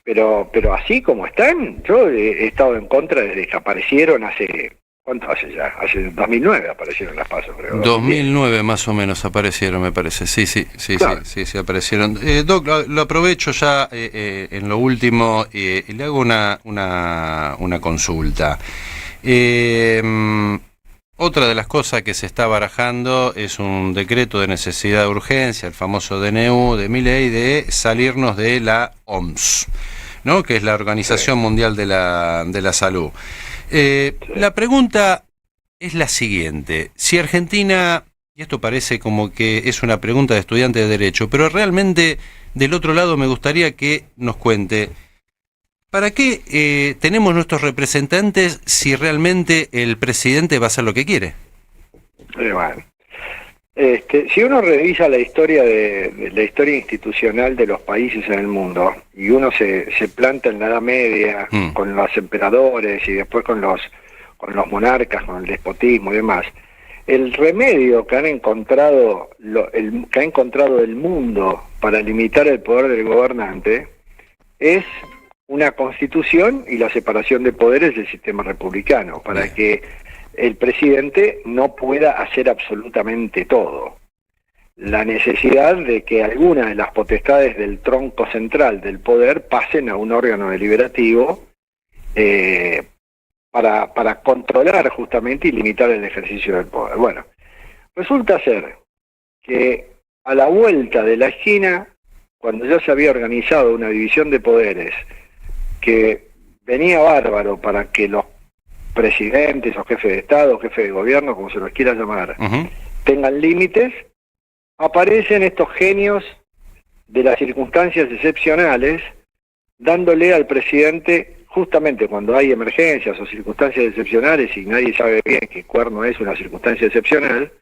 Pero así como están, yo he estado en contra desde que aparecieron ¿cuánto hace ya? Hace 2009 aparecieron las PASO, creo. 2009 más o menos aparecieron, me parece. Sí, claro. sí, aparecieron. Doc, lo aprovecho ya en lo último y le hago una consulta. Otra de las cosas que se está barajando es un decreto de necesidad de urgencia, el famoso DNU de Milei, de salirnos de la OMS, ¿no? Que es la Organización Mundial de la Salud. La pregunta es la siguiente: si Argentina, y esto parece como que es una pregunta de estudiante de Derecho, pero realmente del otro lado me gustaría que nos cuente, ¿para qué tenemos nuestros representantes si realmente el presidente va a hacer lo que quiere? Bueno, Si uno revisa la historia de la historia institucional de los países en el mundo y uno se planta en la Edad Media con los emperadores y después con los monarcas, con el despotismo y demás, el remedio que han encontrado que ha encontrado el mundo para limitar el poder del gobernante es una constitución y la separación de poderes del sistema republicano, para que el presidente no pueda hacer absolutamente todo. La necesidad de que algunas de las potestades del tronco central del poder pasen a un órgano deliberativo para controlar justamente y limitar el ejercicio del poder. Bueno, resulta ser que a la vuelta de la esquina, cuando ya se había organizado una división de poderes que venía bárbaro para que los presidentes o jefes de Estado, jefes de gobierno, como se los quiera llamar, tengan límites, aparecen estos genios de las circunstancias excepcionales, dándole al presidente, justamente cuando hay emergencias o circunstancias excepcionales y nadie sabe bien qué cuerno es una circunstancia excepcional,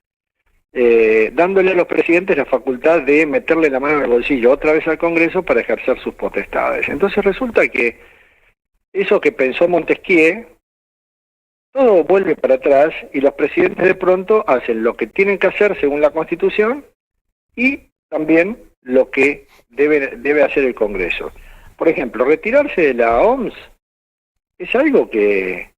dándole a los presidentes la facultad de meterle la mano en el bolsillo otra vez al Congreso para ejercer sus potestades. Entonces resulta que eso que pensó Montesquieu, todo vuelve para atrás y los presidentes de pronto hacen lo que tienen que hacer según la Constitución y también lo que debe hacer el Congreso. Por ejemplo, retirarse de la OMS es algo que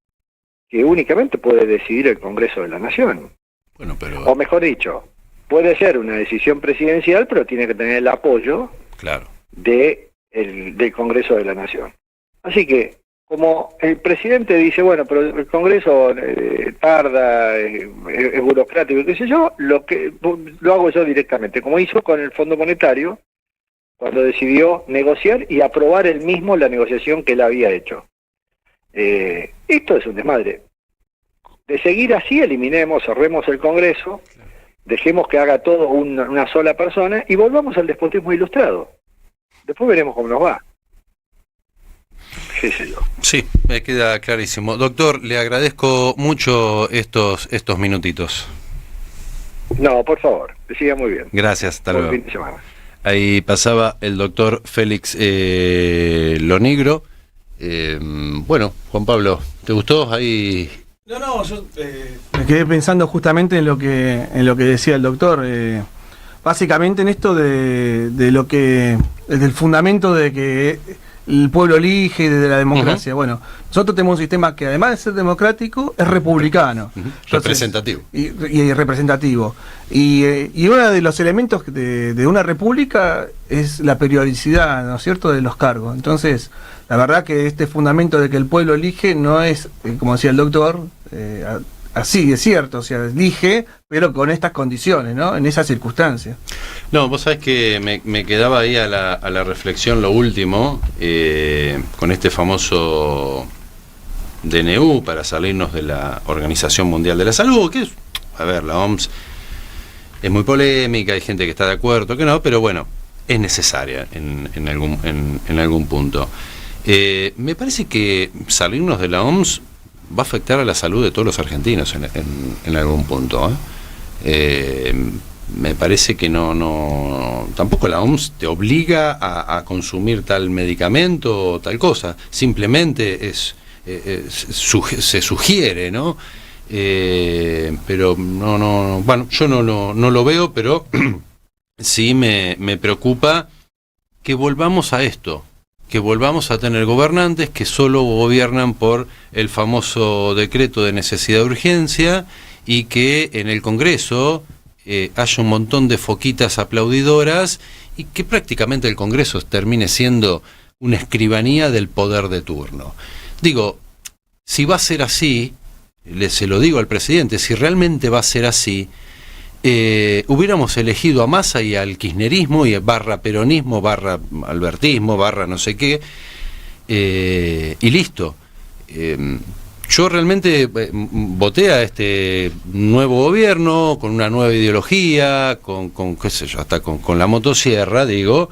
únicamente puede decidir el Congreso de la Nación. Bueno, pero... O mejor dicho, puede ser una decisión presidencial, pero tiene que tener el apoyo del Congreso de la Nación. Así que, como el presidente dice, bueno, pero el Congreso tarda, es burocrático, qué sé yo, lo hago yo directamente, como hizo con el Fondo Monetario, cuando decidió negociar y aprobar él mismo la negociación que él había hecho. Esto es un desmadre. De seguir así, cerremos el Congreso, dejemos que haga todo una sola persona y volvamos al despotismo ilustrado. Después veremos cómo nos va. Sí, me queda clarísimo. Doctor, le agradezco mucho estos minutitos. No, por favor, que siga muy bien. Gracias, hasta luego. Buen fin de semana. Ahí pasaba el doctor Félix Lonigro. Bueno, Juan Pablo, ¿te gustó? Ahí... No, yo me quedé pensando justamente en lo que decía el doctor. Básicamente en esto de lo que, del fundamento de que el pueblo elige, de la democracia. Bueno, nosotros tenemos un sistema que además de ser democrático, es republicano. Entonces, representativo. Y representativo. Y uno de los elementos de una república es la periodicidad, ¿no es cierto?, de los cargos. Entonces, la verdad que este fundamento de que el pueblo elige no es, como decía el doctor, así, es cierto, o sea, elige, pero con estas condiciones, ¿no?, en esas circunstancias. No, vos sabés que me quedaba ahí a la reflexión lo último, con este famoso DNU para salirnos de la Organización Mundial de la Salud, que es, a ver, la OMS es muy polémica, hay gente que está de acuerdo, que no, pero bueno, es necesaria en algún punto. Me parece que salirnos de la OMS va a afectar a la salud de todos los argentinos en algún punto. Me parece que no tampoco la OMS te obliga a consumir tal medicamento o tal cosa, simplemente se sugiere, ¿no? Pero no, bueno, yo no lo veo, pero sí me preocupa que volvamos a esto, que volvamos a tener gobernantes que solo gobiernan por el famoso decreto de necesidad de urgencia y que en el Congreso haya un montón de foquitas aplaudidoras y que prácticamente el Congreso termine siendo una escribanía del poder de turno. Digo, si va a ser así, se lo digo al presidente, si realmente va a ser así, hubiéramos elegido a Massa y al kirchnerismo y barra peronismo, barra albertismo, barra no sé qué, y listo. Yo realmente voté a este nuevo gobierno con una nueva ideología, con qué sé yo, hasta con la motosierra, digo,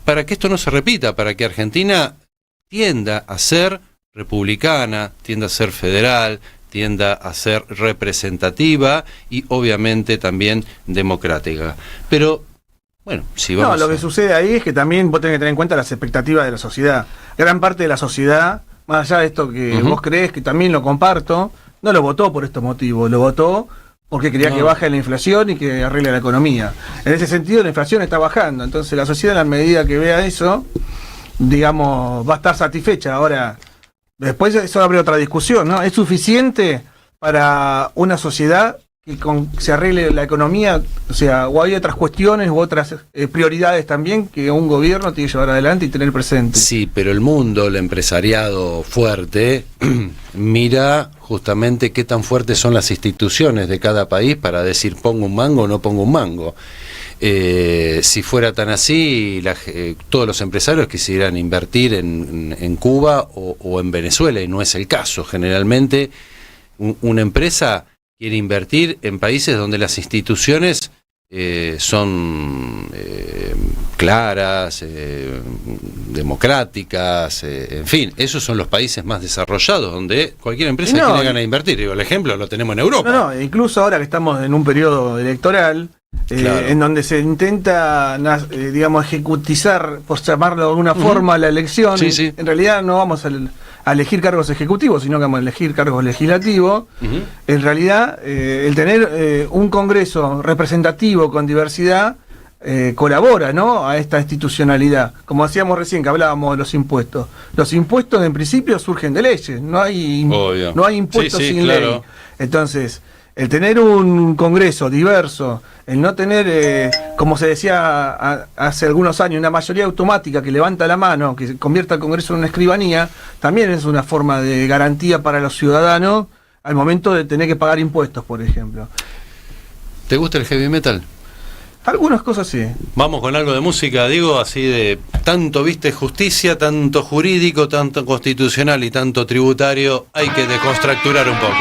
para que esto no se repita, para que Argentina tienda a ser republicana, tienda a ser federal, tienda a ser representativa y obviamente también democrática. Pero, bueno, si vamos... No, lo que sucede ahí es que también vos tenés que tener en cuenta las expectativas de la sociedad. Gran parte de la sociedad, más allá de esto que vos creés, que también lo comparto, no lo votó por estos motivos, lo votó porque quería que baje la inflación y que arregle la economía. En ese sentido, la inflación está bajando. Entonces, la sociedad, en la medida que vea eso, digamos, va a estar satisfecha. Ahora, después eso abre otra discusión, ¿no? ¿Es suficiente para una sociedad que se arregle la economía? O sea, o hay otras cuestiones u otras prioridades también que un gobierno tiene que llevar adelante y tener presente. Sí, pero el mundo, el empresariado fuerte, mira justamente qué tan fuertes son las instituciones de cada país para decir pongo un mango o no pongo un mango. Si fuera tan así, todos los empresarios quisieran invertir en Cuba o en Venezuela, y no es el caso. Generalmente una empresa quiere invertir en países donde las instituciones son claras, democráticas, en fin, esos son los países más desarrollados donde cualquier empresa tiene ganas de invertir. Digo, el ejemplo lo tenemos en Europa. Incluso ahora que estamos en un periodo electoral, claro, en donde se intenta, digamos, ejecutizar, por llamarlo de alguna forma, la elección. Sí, sí. En realidad no vamos a elegir cargos ejecutivos, sino que vamos a elegir cargos legislativos. En realidad, el tener un Congreso representativo con diversidad colabora, ¿no?, a esta institucionalidad. Como decíamos recién, que hablábamos de los impuestos. Los impuestos, en principio, surgen de leyes. No hay impuestos sin ley. Entonces, el tener un Congreso diverso, el no tener, como se decía hace algunos años, una mayoría automática que levanta la mano, que convierta al Congreso en una escribanía, también es una forma de garantía para los ciudadanos al momento de tener que pagar impuestos, por ejemplo. ¿Te gusta el heavy metal? Algunas cosas sí. Vamos con algo de música, digo, así de tanto, viste, justicia, tanto jurídico, tanto constitucional y tanto tributario, hay que desconstructurar un poco.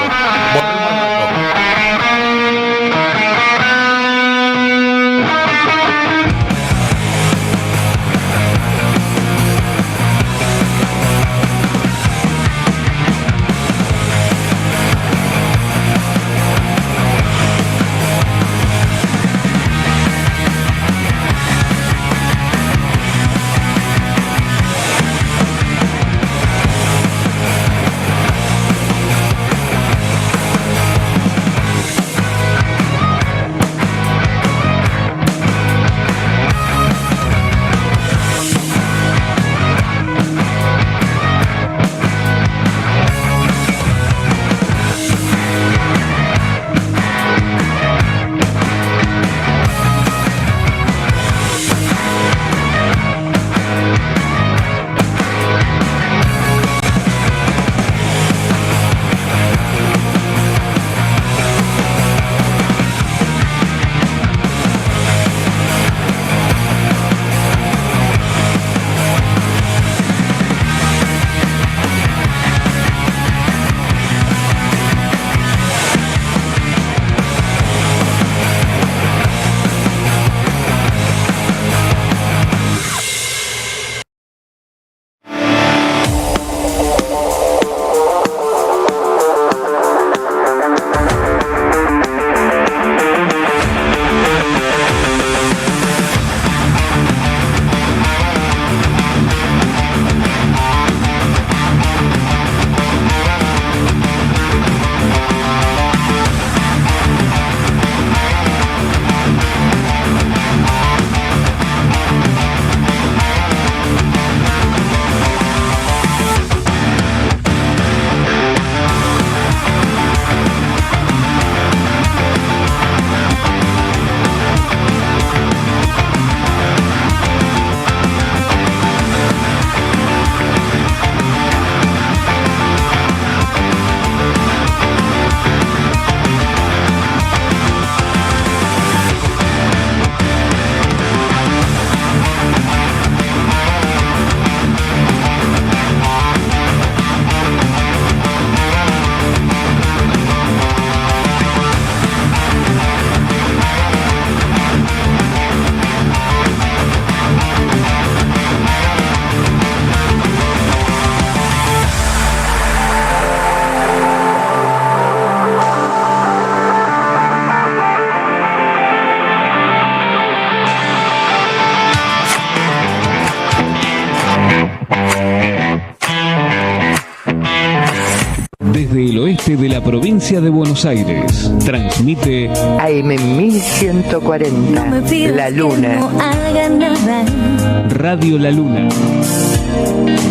oeste de la provincia de Buenos Aires. Transmite AM 1140, La Luna. No haga nada. Radio La Luna.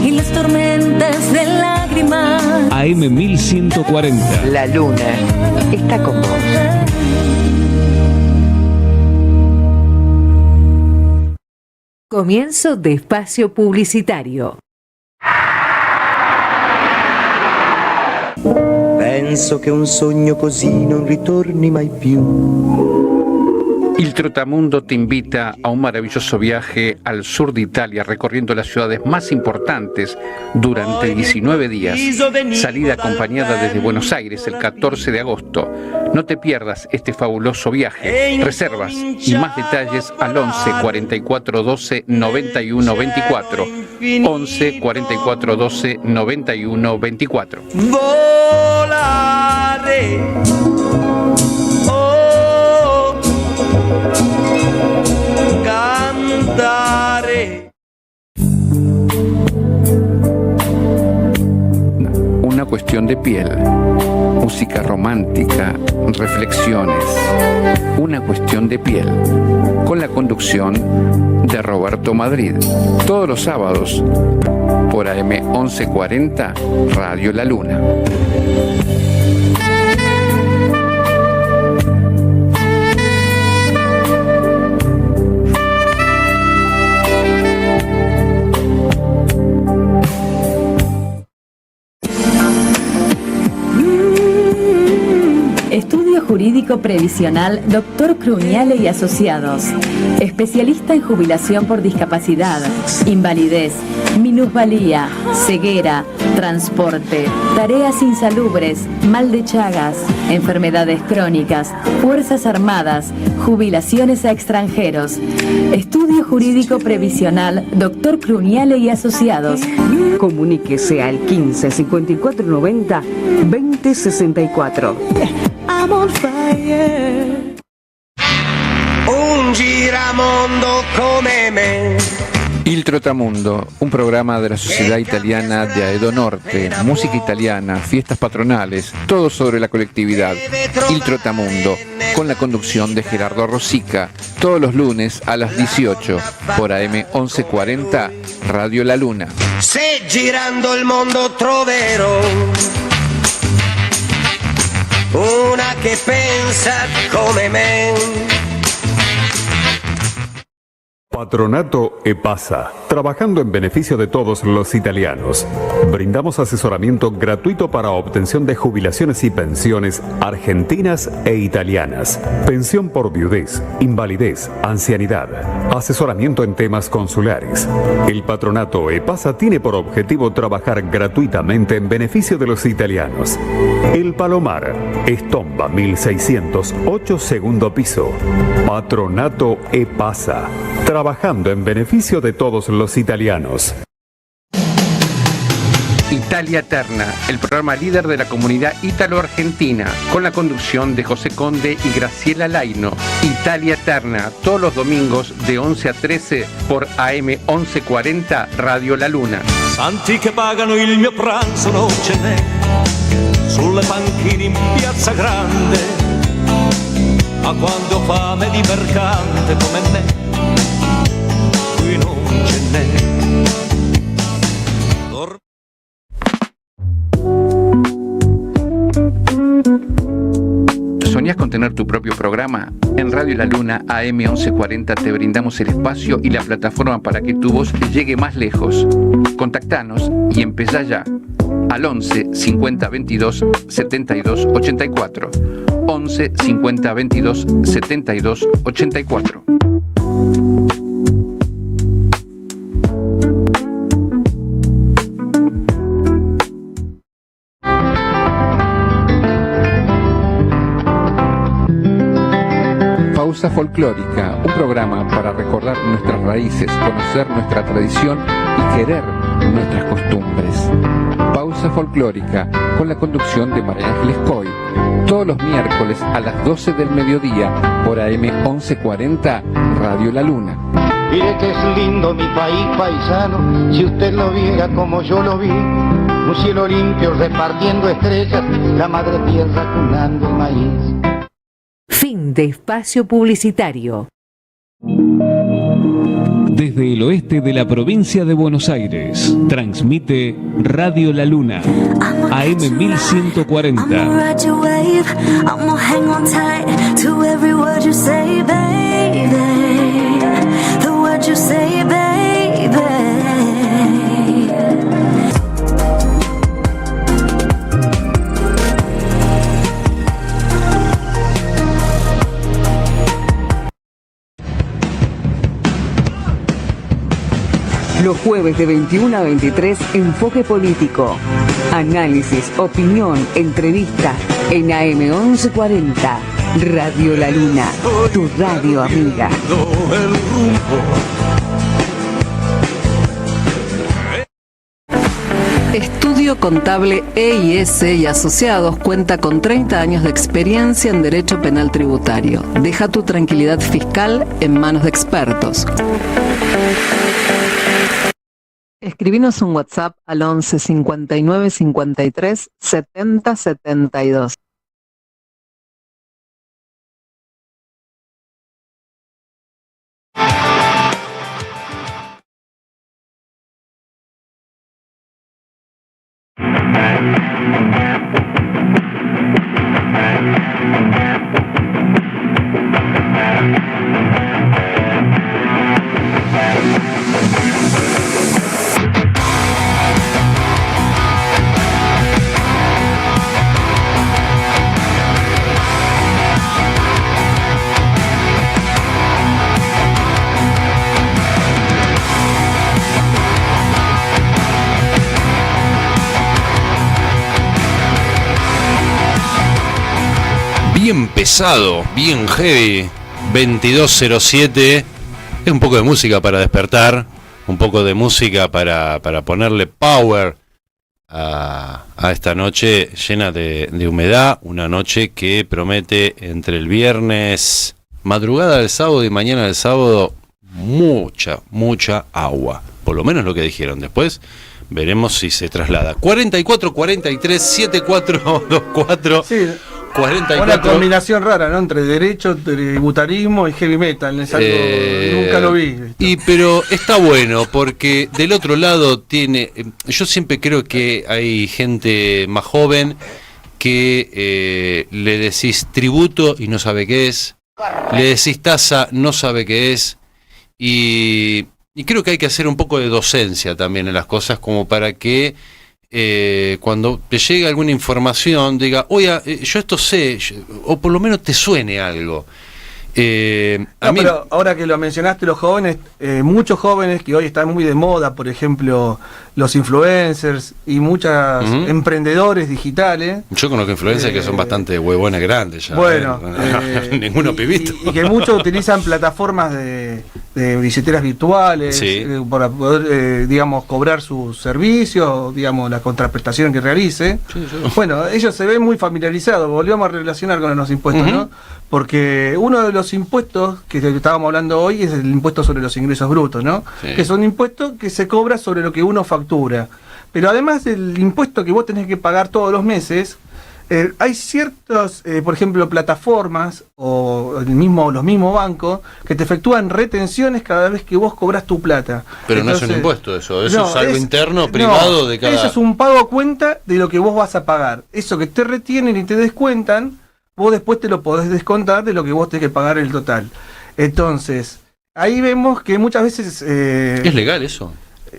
Y las tormentas de lágrimas. AM 1140. La Luna está con vos. Comienzo de espacio publicitario. Penso che un sogno così non ritorni mai più. Il Trotamundo te invita a un maravilloso viaje al sur de Italia, recorriendo las ciudades más importantes durante 19 días. Salida acompañada desde Buenos Aires el 14 de agosto. No te pierdas este fabuloso viaje. Reservas y más detalles al 11 44 12 91 24. 11 44 12 91 24. Volare. Cantare. Una cuestión de piel, música romántica, reflexiones. Una cuestión de piel, con la conducción de Roberto Madrid. Todos los sábados por AM 1140 Radio La Luna. Estudio Jurídico Previsional Dr. Cruñale y Asociados. Especialista en jubilación por discapacidad, invalidez, minusvalía, ceguera, transporte, tareas insalubres, mal de Chagas, enfermedades crónicas, fuerzas armadas, jubilaciones a extranjeros. Estudio Jurídico Previsional Dr. Cruñale y Asociados. Comuníquese al 15 54 90 20 64. I'm on fire. Un giramondo come me. Il Trotamundo, un programa de la Sociedad Italiana de Aedo Norte, música italiana, fiestas patronales, todo sobre la colectividad. Il Trotamundo, con la conducción de Gerardo Rosica, todos los lunes a las 18 por AM 1140 Radio La Luna. Se girando il mondo troverò una che pensa come me. Patronato EPASA, trabajando en beneficio de todos los italianos. Brindamos asesoramiento gratuito para obtención de jubilaciones y pensiones argentinas e italianas. Pensión por viudez, invalidez, ancianidad. Asesoramiento en temas consulares. El Patronato EPASA tiene por objetivo trabajar gratuitamente en beneficio de los italianos. El Palomar, Estomba 1608, segundo piso. Patronato EPASA, trabajando en beneficio de todos los italianos. Italia Eterna, el programa líder de la comunidad ítalo-argentina, con la conducción de José Conde y Graciela Laino. Italia Eterna, todos los domingos de 11 a 13 por AM 1140 Radio La Luna. Santi che pagano il mio pranzo non ce n'è, sulle panchine in Piazza Grande, ma quando ho fame di mercante come me, qui non ce n'è. ¿Soñás con tener tu propio programa? En Radio La Luna AM 1140 te brindamos el espacio y la plataforma para que tu voz llegue más lejos. Contactanos y empezá ya al 11 50 22 72 84. 11 50 22 72 84. Pausa Folclórica, un programa para recordar nuestras raíces, conocer nuestra tradición y querer nuestras costumbres. Pausa Folclórica, con la conducción de María Ángeles Coy, todos los miércoles a las 12 del mediodía por AM 1140 Radio La Luna. Mire que es lindo mi país paisano, si usted lo viera como yo lo vi. un cielo limpio repartiendo estrellas, la madre tierra cunando el maíz. Fin de espacio publicitario. Desde el oeste de la provincia de Buenos Aires, transmite Radio La Luna, AM 1140. Los jueves de 21 a 23, Enfoque Político. Análisis, opinión, entrevista en AM 1140. Radio La Luna, tu radio amiga. Estudio Contable EIS y Asociados cuenta con 30 años de experiencia en Derecho Penal Tributario. Deja tu tranquilidad fiscal en manos de expertos. Escribinos un WhatsApp al 11 59 53 70 72. Bien pesado, bien heavy, 22:07. Es un poco de música para despertar, un poco de música para ponerle power a esta noche llena de humedad, una noche que promete entre el viernes, madrugada del sábado y mañana del sábado, mucha agua, por lo menos lo que dijeron. Después veremos si se traslada. 44 43 7424. Sí. 44. Una combinación rara, ¿no? Entre derecho, tributarismo y heavy metal. Es algo, nunca lo vi. Pero está bueno, porque del otro lado tiene... Yo siempre creo que hay gente más joven que le decís tributo y no sabe qué es. Le decís tasa, no sabe qué es. Y creo que hay que hacer un poco de docencia también en las cosas, como para que... cuando te llegue alguna información diga, oye, yo esto sé, o por lo menos te suene algo. Pero ahora que lo mencionaste, los jóvenes, muchos jóvenes que hoy están muy de moda, por ejemplo, los influencers y muchos emprendedores digitales. Yo conozco influencers que son bastante huevones grandes ya. Bueno, ninguno pibito. Y que muchos utilizan plataformas de billeteras virtuales, sí, para poder, digamos, cobrar sus servicios, digamos, la contraprestación que realice. Sí. Bueno, ellos se ven muy familiarizados. Volvemos a relacionar con los impuestos, ¿no? Porque uno de los impuestos que estábamos hablando hoy es el impuesto sobre los ingresos brutos, ¿no? Sí. Que son impuestos que se cobra sobre lo que uno factura. Pero además del impuesto que vos tenés que pagar todos los meses, hay ciertos, por ejemplo, plataformas o los mismos bancos que te efectúan retenciones cada vez que vos cobras tu plata. Pero entonces, no es un impuesto eso es algo interno, privado de cada... Eso es un pago a cuenta de lo que vos vas a pagar. Eso que te retienen y te descuentan, vos después te lo podés descontar de lo que vos tenés que pagar el total. Entonces, ahí vemos que muchas veces... ¿Es legal eso?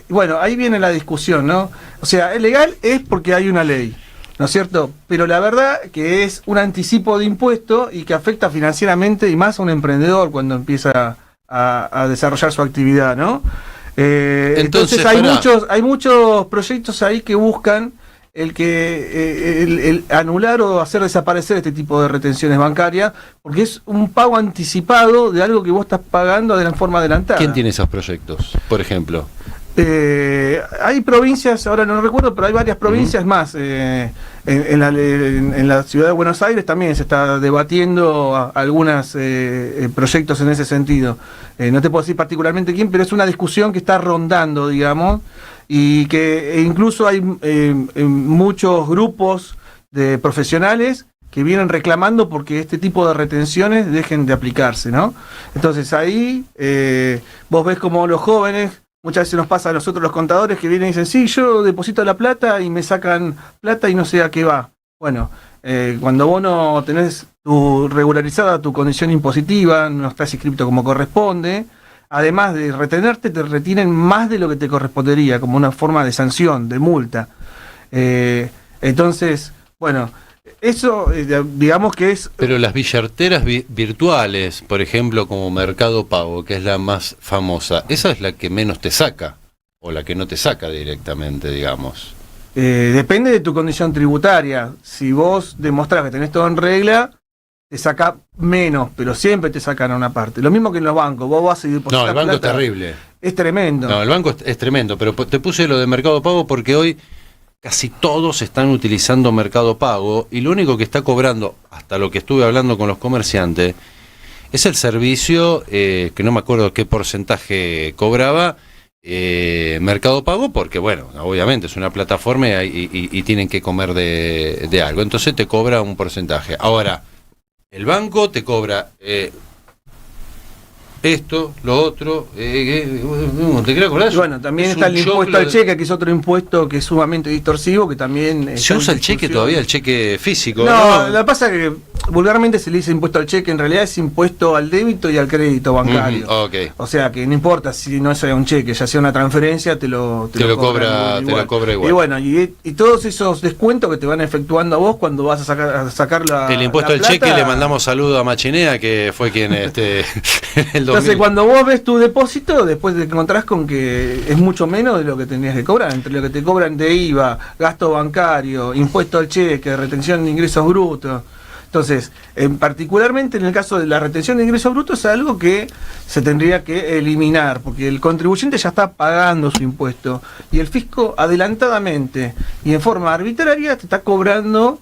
Bueno, ahí viene la discusión, ¿no? O sea, es legal es porque hay una ley, ¿no es cierto? Pero la verdad que es un anticipo de impuesto y que afecta financieramente y más a un emprendedor cuando empieza a desarrollar su actividad, ¿no? Entonces hay muchos proyectos ahí que buscan el anular o hacer desaparecer este tipo de retenciones bancarias, porque es un pago anticipado de algo que vos estás pagando de la forma adelantada. ¿Quién tiene esos proyectos, por ejemplo? Hay provincias, ahora no recuerdo, pero hay varias provincias más. En la ciudad de Buenos Aires también se está debatiendo algunos proyectos en ese sentido. No te puedo decir particularmente quién, pero es una discusión que está rondando, digamos. y que incluso hay muchos grupos de profesionales que vienen reclamando porque este tipo de retenciones dejen de aplicarse, ¿no? Entonces ahí vos ves como los jóvenes, muchas veces nos pasa a nosotros los contadores que vienen y dicen, sí, yo deposito la plata y me sacan plata y no sé a qué va. Bueno, cuando vos no tenés regularizada tu condición impositiva, no estás inscrito como corresponde, además de retenerte, te retienen más de lo que te correspondería, como una forma de sanción, de multa. Entonces, bueno, eso digamos que es... Pero las billeteras virtuales, por ejemplo, como Mercado Pago, que es la más famosa, esa es la que menos te saca, o la que no te saca directamente, digamos. Depende de tu condición tributaria. Si vos demostrás que tenés todo en regla, te saca menos, pero siempre te sacan a una parte. Lo mismo que en los bancos, vos vas a ir por No, el banco plata, es terrible. Es tremendo. No, el banco es tremendo, pero te puse lo de Mercado Pago porque hoy casi todos están utilizando Mercado Pago y lo único que está cobrando, hasta lo que estuve hablando con los comerciantes, es el servicio, que no me acuerdo qué porcentaje cobraba, Mercado Pago, porque bueno, obviamente es una plataforma y tienen que comer de algo, entonces te cobra un porcentaje. Ahora, el banco te cobra esto, lo otro, ¿te querés acordar? Bueno, también está el impuesto al cheque, que es otro impuesto que es sumamente distorsivo, que también... ¿Se usa el cheque todavía, el cheque físico? No, lo que pasa es que vulgarmente se le dice impuesto al cheque, en realidad es impuesto al débito y al crédito bancario. Okay. O sea que no importa si no sea un cheque, ya sea una transferencia, te lo cobra igual. Y bueno, y todos esos descuentos que te van efectuando a vos cuando vas a sacar el impuesto al cheque, le mandamos saludo a Machinea, que fue quien Entonces cuando vos ves tu depósito, después te encontrás con que es mucho menos de lo que tenías que cobrar, entre lo que te cobran de IVA, gasto bancario, impuesto al cheque, retención de ingresos brutos. Entonces, particularmente en el caso de la retención de ingresos brutos es algo que se tendría que eliminar, porque el contribuyente ya está pagando su impuesto y el fisco adelantadamente y en forma arbitraria te está cobrando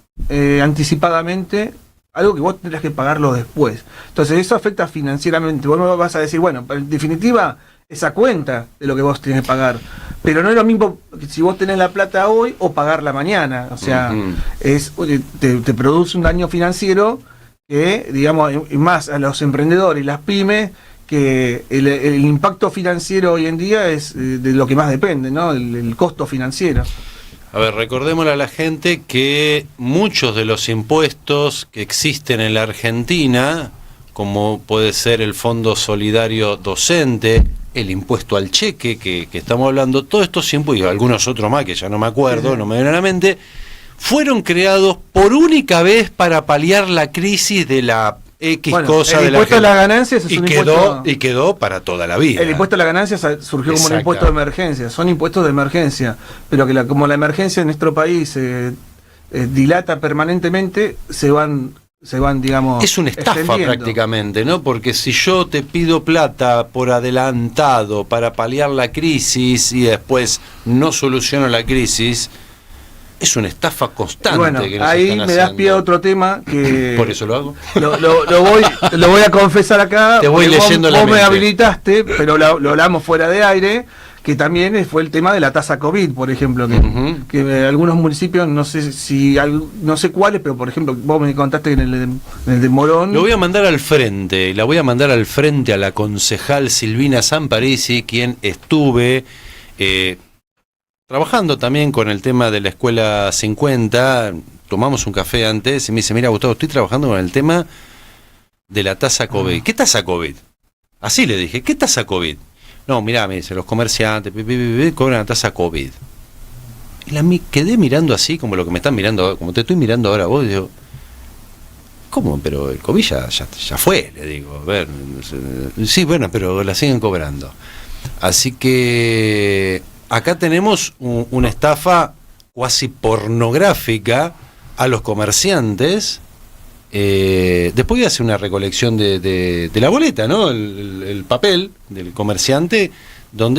anticipadamente algo que vos tendrás que pagarlo después. Entonces eso afecta financieramente. Vos me vas a decir, bueno, en definitiva, esa cuenta de lo que vos tenés que pagar. Pero no es lo mismo que si vos tenés la plata hoy o pagarla mañana. O sea, te produce un daño financiero que, digamos, y más a los emprendedores y las pymes, que el impacto financiero hoy en día es de lo que más depende, ¿no? El costo financiero. A ver, recordémosle a la gente que muchos de los impuestos que existen en la Argentina, como puede ser el Fondo Solidario Docente, el impuesto al cheque que estamos hablando, todos estos impuestos, y algunos otros más que ya no me acuerdo, no me vienen a la mente, fueron creados por única vez para paliar la crisis de la cosa el impuesto a las ganancias es un impuesto... Y quedó para toda la vida. El impuesto a las ganancias surgió como un impuesto de emergencia. Son impuestos de emergencia, pero que como la emergencia en nuestro país dilata permanentemente, se van, digamos... Es una estafa prácticamente, ¿no? Porque si yo te pido plata por adelantado para paliar la crisis y después no soluciono la crisis... Es una estafa constante. Bueno, que nos ahí están me das pie a otro tema que... Por eso lo hago. Lo voy a confesar acá. Te voy leyendo la mente. Vos me habilitaste, pero lo hablamos fuera de aire, que también fue el tema de la tasa COVID, por ejemplo, que algunos municipios, no sé cuáles, pero por ejemplo, vos me contaste en el de Morón. Lo voy a mandar al frente, la voy a mandar al frente a la concejal Silvina Samparisi, quien estuve... trabajando también con el tema de la escuela 50, tomamos un café antes y me dice, mira Gustavo, estoy trabajando con el tema de la tasa COVID. ¿Qué tasa COVID? Así le dije, ¿qué tasa COVID? No, mirá, me dice, los comerciantes cobran la tasa COVID. Y quedé mirando así, como lo que me están mirando, como te estoy mirando ahora vos, y digo, ¿cómo? Pero el COVID ya fue, le digo. A ver, sí, bueno, pero la siguen cobrando. Así que... Acá tenemos una estafa cuasi pornográfica a los comerciantes. Después voy a hacer una recolección de la boleta, ¿no? El papel del comerciante.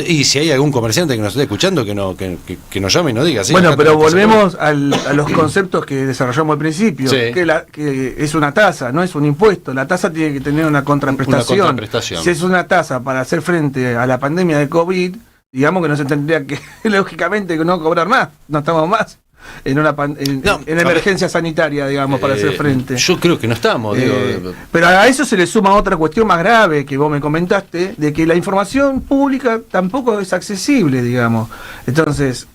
Y si hay algún comerciante que nos esté escuchando, que nos llame y nos diga. ¿Sí? Bueno, pero volvemos a los conceptos que desarrollamos al principio. Sí. Que es una tasa, no es un impuesto. La tasa tiene que tener una contraprestación. Si es una tasa para hacer frente a la pandemia de COVID, digamos que no se tendría que, lógicamente, no cobrar más, no estamos más en una emergencia sanitaria, digamos, para hacer frente. Yo creo que no estamos. Pero a eso se le suma otra cuestión más grave que vos me comentaste, de que la información pública tampoco es accesible, digamos. Entonces,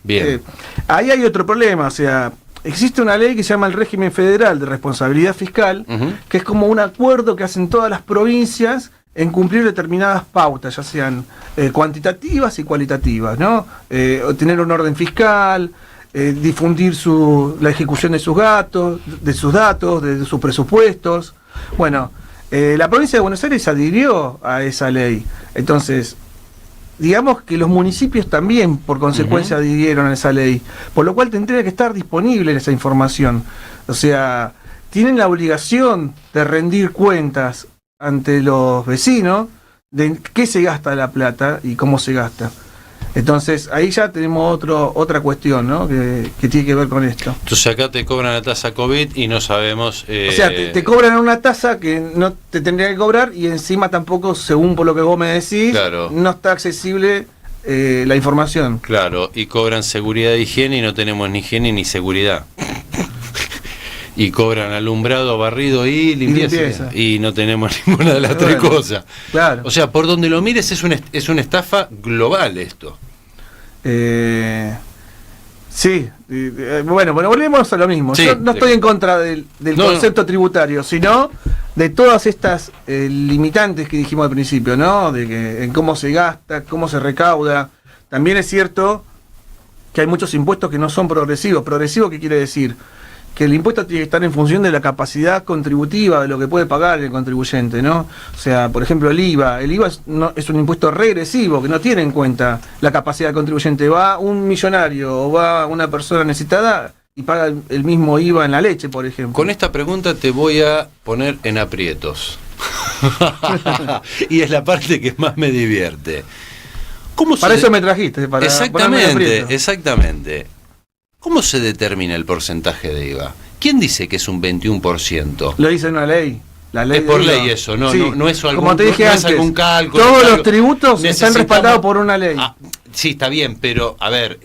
ahí hay otro problema, o sea, existe una ley que se llama el Régimen Federal de Responsabilidad Fiscal, que es como un acuerdo que hacen todas las provincias en cumplir determinadas pautas, ya sean cuantitativas y cualitativas, ¿no? Tener un orden fiscal, difundir la ejecución de sus datos, de sus presupuestos. Bueno, la provincia de Buenos Aires adhirió a esa ley. Entonces, digamos que los municipios también, por consecuencia, adhirieron a esa ley, por lo cual tendría que estar disponible esa información. O sea, tienen la obligación de rendir cuentas ante los vecinos de qué se gasta la plata y cómo se gasta. Entonces, ahí ya tenemos otra cuestión, ¿no? que tiene que ver con esto. Entonces acá te cobran la tasa COVID y no sabemos... O sea, te cobran una tasa que no te tendría que cobrar y encima tampoco, según por lo que vos me decís, no está accesible la información. Claro, y cobran seguridad de higiene y no tenemos ni higiene ni seguridad. Y cobran alumbrado, barrido y limpieza. Y no tenemos ninguna de las tres cosas. Claro. O sea, por donde lo mires es una estafa global esto. Sí. Bueno, volvemos a lo mismo. Sí, yo no estoy en contra del concepto tributario, sino de todas estas limitantes que dijimos al principio, ¿no? De que en cómo se gasta, cómo se recauda. También es cierto que hay muchos impuestos que no son progresivos. ¿Progresivo qué quiere decir? Que el impuesto tiene que estar en función de la capacidad contributiva, de lo que puede pagar el contribuyente, ¿no? O sea, por ejemplo, el IVA. El IVA es un impuesto regresivo, que no tiene en cuenta la capacidad del contribuyente. Va un millonario o va una persona necesitada y paga el mismo IVA en la leche, por ejemplo. Con esta pregunta te voy a poner en aprietos. Y es la parte que más me divierte. Para eso me trajiste, para Exactamente. ¿Cómo se determina el porcentaje de IVA? ¿Quién dice que es un 21%? Lo dice una ley. La ley es por ley eso, no, sí. no es algún, como te dije antes, algún cálculo. Todos los tributos están respaldados por una ley. Sí, está bien, pero a ver,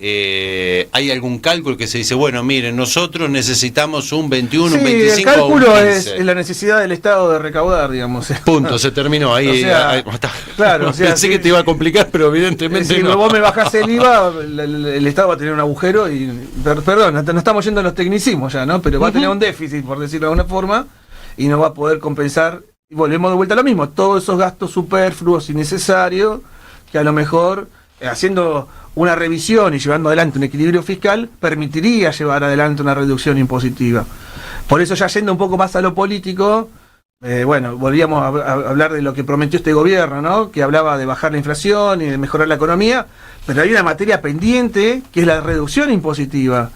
¿hay algún cálculo que se dice, bueno, miren, nosotros necesitamos un 21, un 25 el cálculo o un 15? Es la necesidad del Estado de recaudar, digamos. Punto, se terminó ahí. O sea, claro, o sea, pensé que te iba a complicar, pero evidentemente si no. vos me bajás el IVA, el Estado va a tener un agujero y, perdón, no estamos yendo a los tecnicismos ya, ¿no? Pero va a tener un déficit, por decirlo de alguna forma, y no va a poder compensar. Y volvemos de vuelta a lo mismo, todos esos gastos superfluos y necesarios que a lo mejor, haciendo una revisión y llevando adelante un equilibrio fiscal, permitiría llevar adelante una reducción impositiva. Por eso, ya yendo un poco más a lo político, volvíamos a hablar de lo que prometió este gobierno, ¿no? Que hablaba de bajar la inflación y de mejorar la economía, pero hay una materia pendiente que es la reducción impositiva,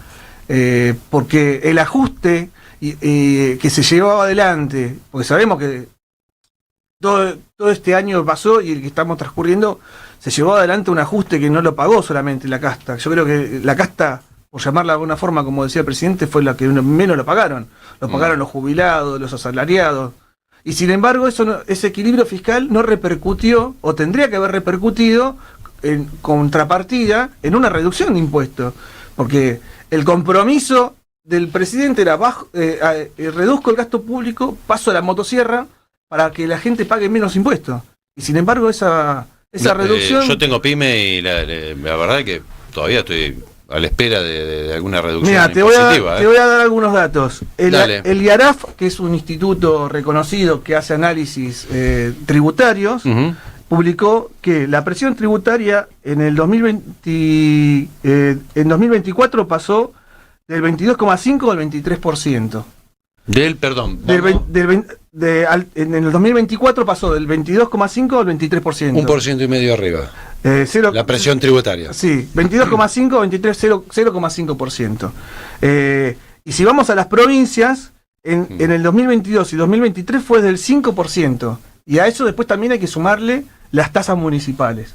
porque el ajuste que se llevaba adelante, porque sabemos que todo este año pasó y el que estamos transcurriendo, se llevó adelante un ajuste que no lo pagó solamente la casta. Yo creo que la casta, por llamarla de alguna forma, como decía el presidente, fue la que menos lo pagaron. Lo pagaron los jubilados, los asalariados. Y sin embargo, ese equilibrio fiscal no repercutió, o tendría que haber repercutido, en contrapartida, en una reducción de impuestos. Porque el compromiso del presidente era reduzco el gasto público, paso a la motosierra para que la gente pague menos impuestos. Y sin embargo, esa reducción... yo tengo pyme y la verdad que todavía estoy a la espera de alguna reducción. Mira, te voy a dar algunos datos. El IARAF, que es un instituto reconocido que hace análisis tributarios, publicó que la presión tributaria en el 2024 pasó del 22,5 al 23%. En el 2024 pasó del 22,5 al 23%. 1,5% arriba. La presión tributaria. Sí, 22,5 a 23, 0,5%. Y si vamos a las provincias, en el 2022 y 2023 fue del 5%. Y a eso después también hay que sumarle las tasas municipales.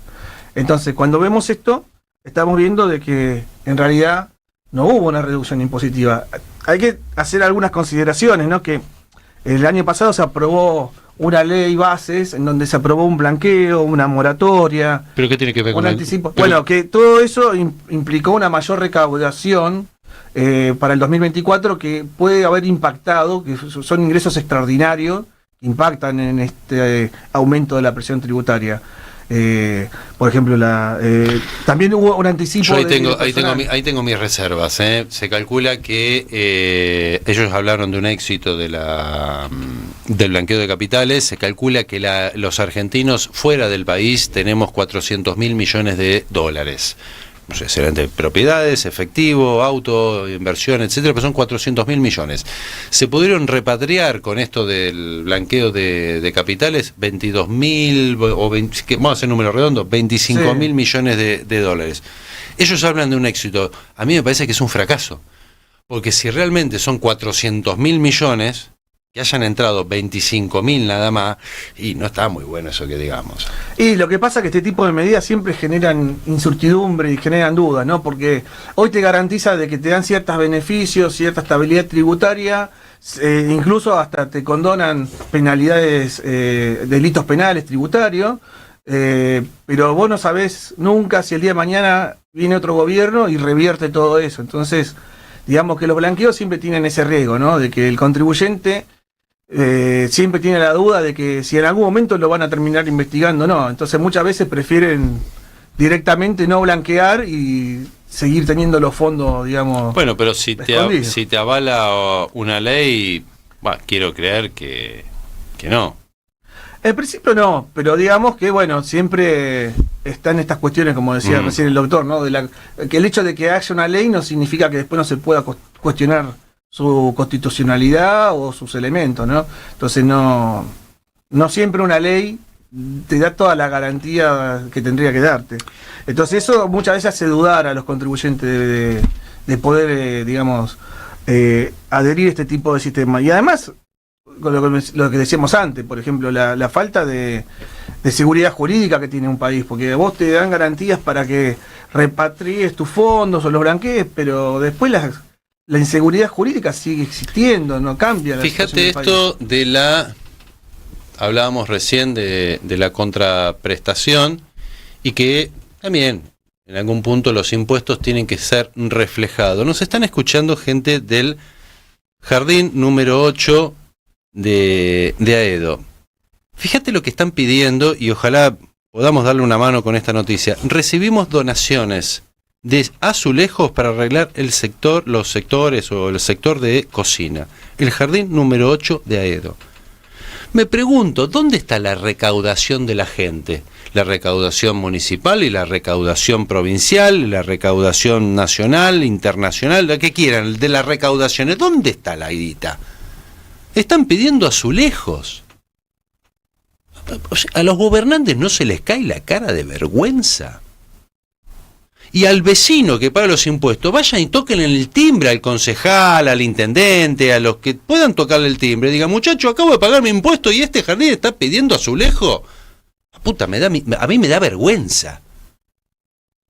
Entonces, cuando vemos esto, estamos viendo de que en realidad no hubo una reducción impositiva. Hay que hacer algunas consideraciones, ¿no? Que el año pasado se aprobó una ley bases en donde se aprobó un blanqueo, una moratoria. ¿Pero qué tiene que ver con un anticipo? Bueno, que todo eso implicó una mayor recaudación para el 2024 que puede haber impactado, que son ingresos extraordinarios que impactan en este aumento de la presión tributaria. Por ejemplo, también hubo un anticipo. Yo ahí tengo mis reservas. Se calcula que ellos hablaron de un éxito del blanqueo de capitales. Se calcula que los argentinos fuera del país tenemos 400.000 millones de dólares. No sé, serán de propiedades, efectivo, auto, inversión, etcétera, pero son 400.000 millones. Se pudieron repatriar con esto del blanqueo de capitales 22.000, o 20, vamos a hacer número redondo, 25.000 millones de dólares. Ellos hablan de un éxito. A mí me parece que es un fracaso, porque si realmente son 400.000 millones, que hayan entrado 25.000 nada más, y no está muy bueno eso que digamos. Y lo que pasa es que este tipo de medidas siempre generan incertidumbre y generan dudas, ¿no? Porque hoy te garantiza de que te dan ciertos beneficios, cierta estabilidad tributaria, incluso hasta te condonan penalidades, delitos penales tributarios, pero vos no sabés nunca si el día de mañana viene otro gobierno y revierte todo eso. Entonces, digamos que los blanqueos siempre tienen ese riesgo, ¿no? De que el contribuyente siempre tiene la duda de que si en algún momento lo van a terminar investigando o no. Entonces muchas veces prefieren directamente no blanquear y seguir teniendo los fondos, digamos. Bueno, pero si te avala una ley, quiero creer que no. En principio no, pero digamos que bueno, siempre están estas cuestiones, como decía recién el doctor, ¿no? Que el hecho de que haya una ley no significa que después no se pueda cuestionar su constitucionalidad o sus elementos, ¿no? Entonces no siempre una ley te da toda la garantía que tendría que darte. Entonces eso muchas veces hace dudar a los contribuyentes de poder, digamos, adherir a este tipo de sistema. Y además, con lo que decíamos antes, por ejemplo, la falta de seguridad jurídica que tiene un país, porque vos te dan garantías para que repatries tus fondos o los blanquees, pero después la inseguridad jurídica sigue existiendo, no cambia. Fíjate esto hablábamos recién de la contraprestación, y que también en algún punto los impuestos tienen que ser reflejados. Nos están escuchando gente del Jardín número 8 de Aedo. Fíjate lo que están pidiendo, y ojalá podamos darle una mano con esta noticia. Recibimos donaciones de azulejos para arreglar los sectores o el sector de cocina. El Jardín número 8 de Aedo. Me pregunto, ¿dónde está la recaudación de la gente? La recaudación municipal y la recaudación provincial, la recaudación nacional, internacional, la que quieran, de las recaudaciones. ¿Dónde está la guita? Están pidiendo azulejos. O sea, a los gobernantes no se les cae la cara de vergüenza. Y al vecino que paga los impuestos, vayan y toquen el timbre al concejal, al intendente, a los que puedan tocarle el timbre. Digan, muchacho, acabo de pagar mi impuesto y este jardín está pidiendo azulejo. Puta, a mí me da vergüenza.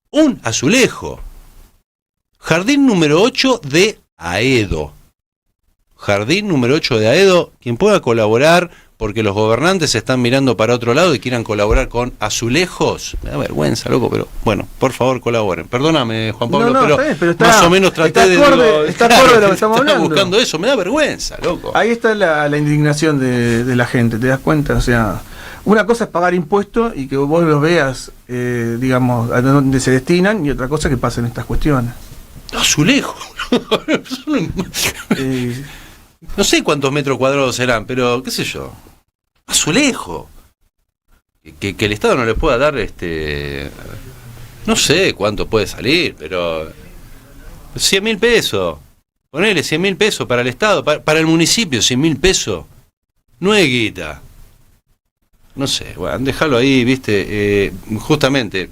Un azulejo. Jardín número 8 de Aedo. Jardín número 8 de Aedo, quien pueda colaborar, porque los gobernantes están mirando para otro lado y quieran colaborar con azulejos. Me da vergüenza, loco, pero bueno, por favor colaboren. Perdóname, Juan Pablo, pero está, más o menos traté de lo que estamos hablando. Buscando eso, me da vergüenza, loco. Ahí está la indignación de la gente, ¿te das cuenta? O sea, una cosa es pagar impuestos y que vos los veas, digamos, a dónde se destinan, y otra cosa que pasen estas cuestiones. Azulejos. No sé cuántos metros cuadrados serán, pero qué sé yo. Azulejo. Que el Estado no le pueda dar, no sé cuánto puede salir, pero 100.000 pesos. Ponele 100.000 pesos para el Estado, para el municipio 100.000 pesos. No es guita. No sé, bueno, déjalo ahí, viste, justamente.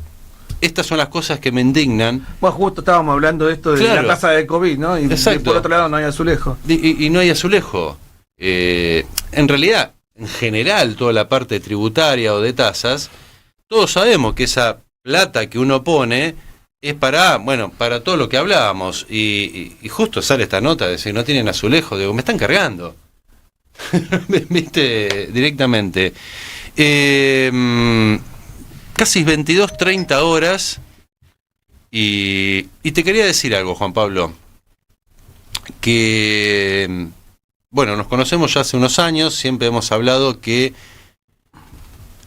Estas son las cosas que me indignan. Bueno, justo estábamos hablando de esto de la tasa de COVID, ¿no? Y por otro lado no hay azulejo. Y no hay azulejo. En realidad, en general, toda la parte tributaria o de tasas, todos sabemos que esa plata que uno pone es para todo lo que hablábamos. Y justo sale esta nota de decir, no tienen azulejo. Digo, me están cargando. Viste, directamente. Casi 22:30 horas. Y te quería decir algo, Juan Pablo. Que, bueno, nos conocemos ya hace unos años. Siempre hemos hablado que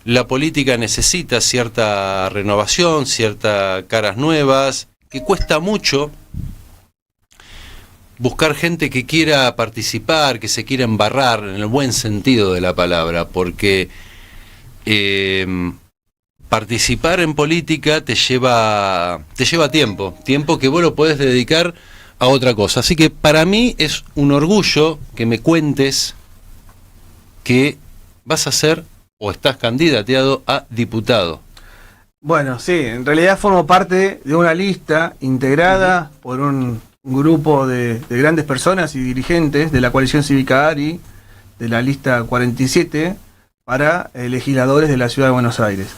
la política necesita cierta renovación, ciertas caras nuevas, que cuesta mucho buscar gente que quiera participar, que se quiera embarrar en el buen sentido de la palabra, porque participar en política te lleva tiempo que vos lo podés dedicar a otra cosa. Así que para mí es un orgullo que me cuentes que vas a ser o estás candidateado a diputado. Bueno, sí, en realidad formo parte de una lista integrada por un grupo de grandes personas y dirigentes de la coalición cívica ARI, de la lista 47, para legisladores de la Ciudad de Buenos Aires.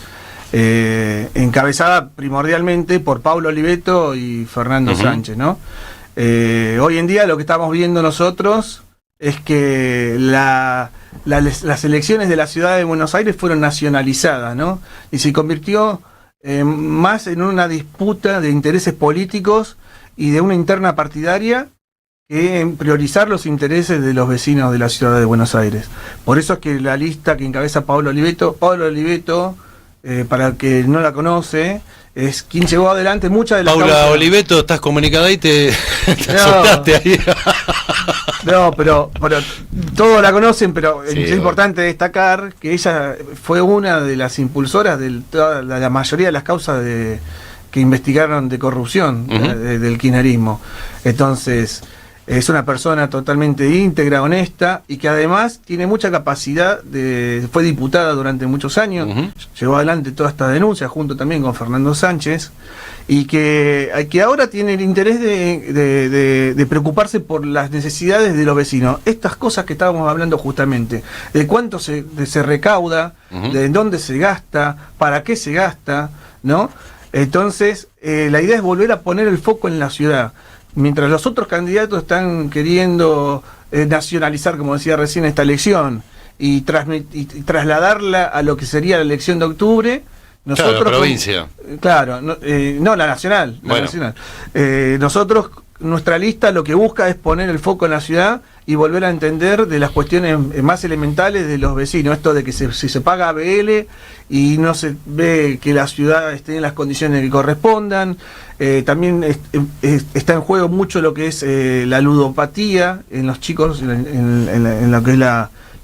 Encabezada primordialmente por Pablo Oliveto y Fernando Sánchez, ¿no? Hoy en día lo que estamos viendo nosotros es que las elecciones de la Ciudad de Buenos Aires fueron nacionalizadas, ¿no? Y se convirtió más en una disputa de intereses políticos y de una interna partidaria que en priorizar los intereses de los vecinos de la Ciudad de Buenos Aires. Por eso es que la lista que encabeza Pablo Oliveto, para el que no la conoce, es quien llevó adelante muchas de las Paula causas. Oliveto, estás comunicada y te asustaste ahí. No, pero todos la conocen, pero Sí, es importante destacar que ella fue una de las impulsoras de la mayoría de las causas que investigaron de corrupción del kirchnerismo. Entonces, es una persona totalmente íntegra, honesta, y que además tiene mucha capacidad fue diputada durante muchos años, llevó adelante toda esta denuncia junto también con Fernando Sánchez, y que ahora tiene el interés de preocuparse por las necesidades de los vecinos. Estas cosas que estábamos hablando justamente, de cuánto se recauda, de dónde se gasta, para qué se gasta, ¿no? Entonces, la idea es volver a poner el foco en la ciudad. Mientras los otros candidatos están queriendo nacionalizar, como decía recién, esta elección y trasladarla a lo que sería la elección de octubre, nosotros... Claro, la provincia. Claro, no, la nacional. Bueno. Nacional. Nosotros, nuestra lista lo que busca es poner el foco en la ciudad y volver a entender de las cuestiones más elementales de los vecinos. Esto de que si se paga ABL y no se ve que la ciudad esté en las condiciones que correspondan. También está en juego mucho lo que es la ludopatía en los chicos, en lo que es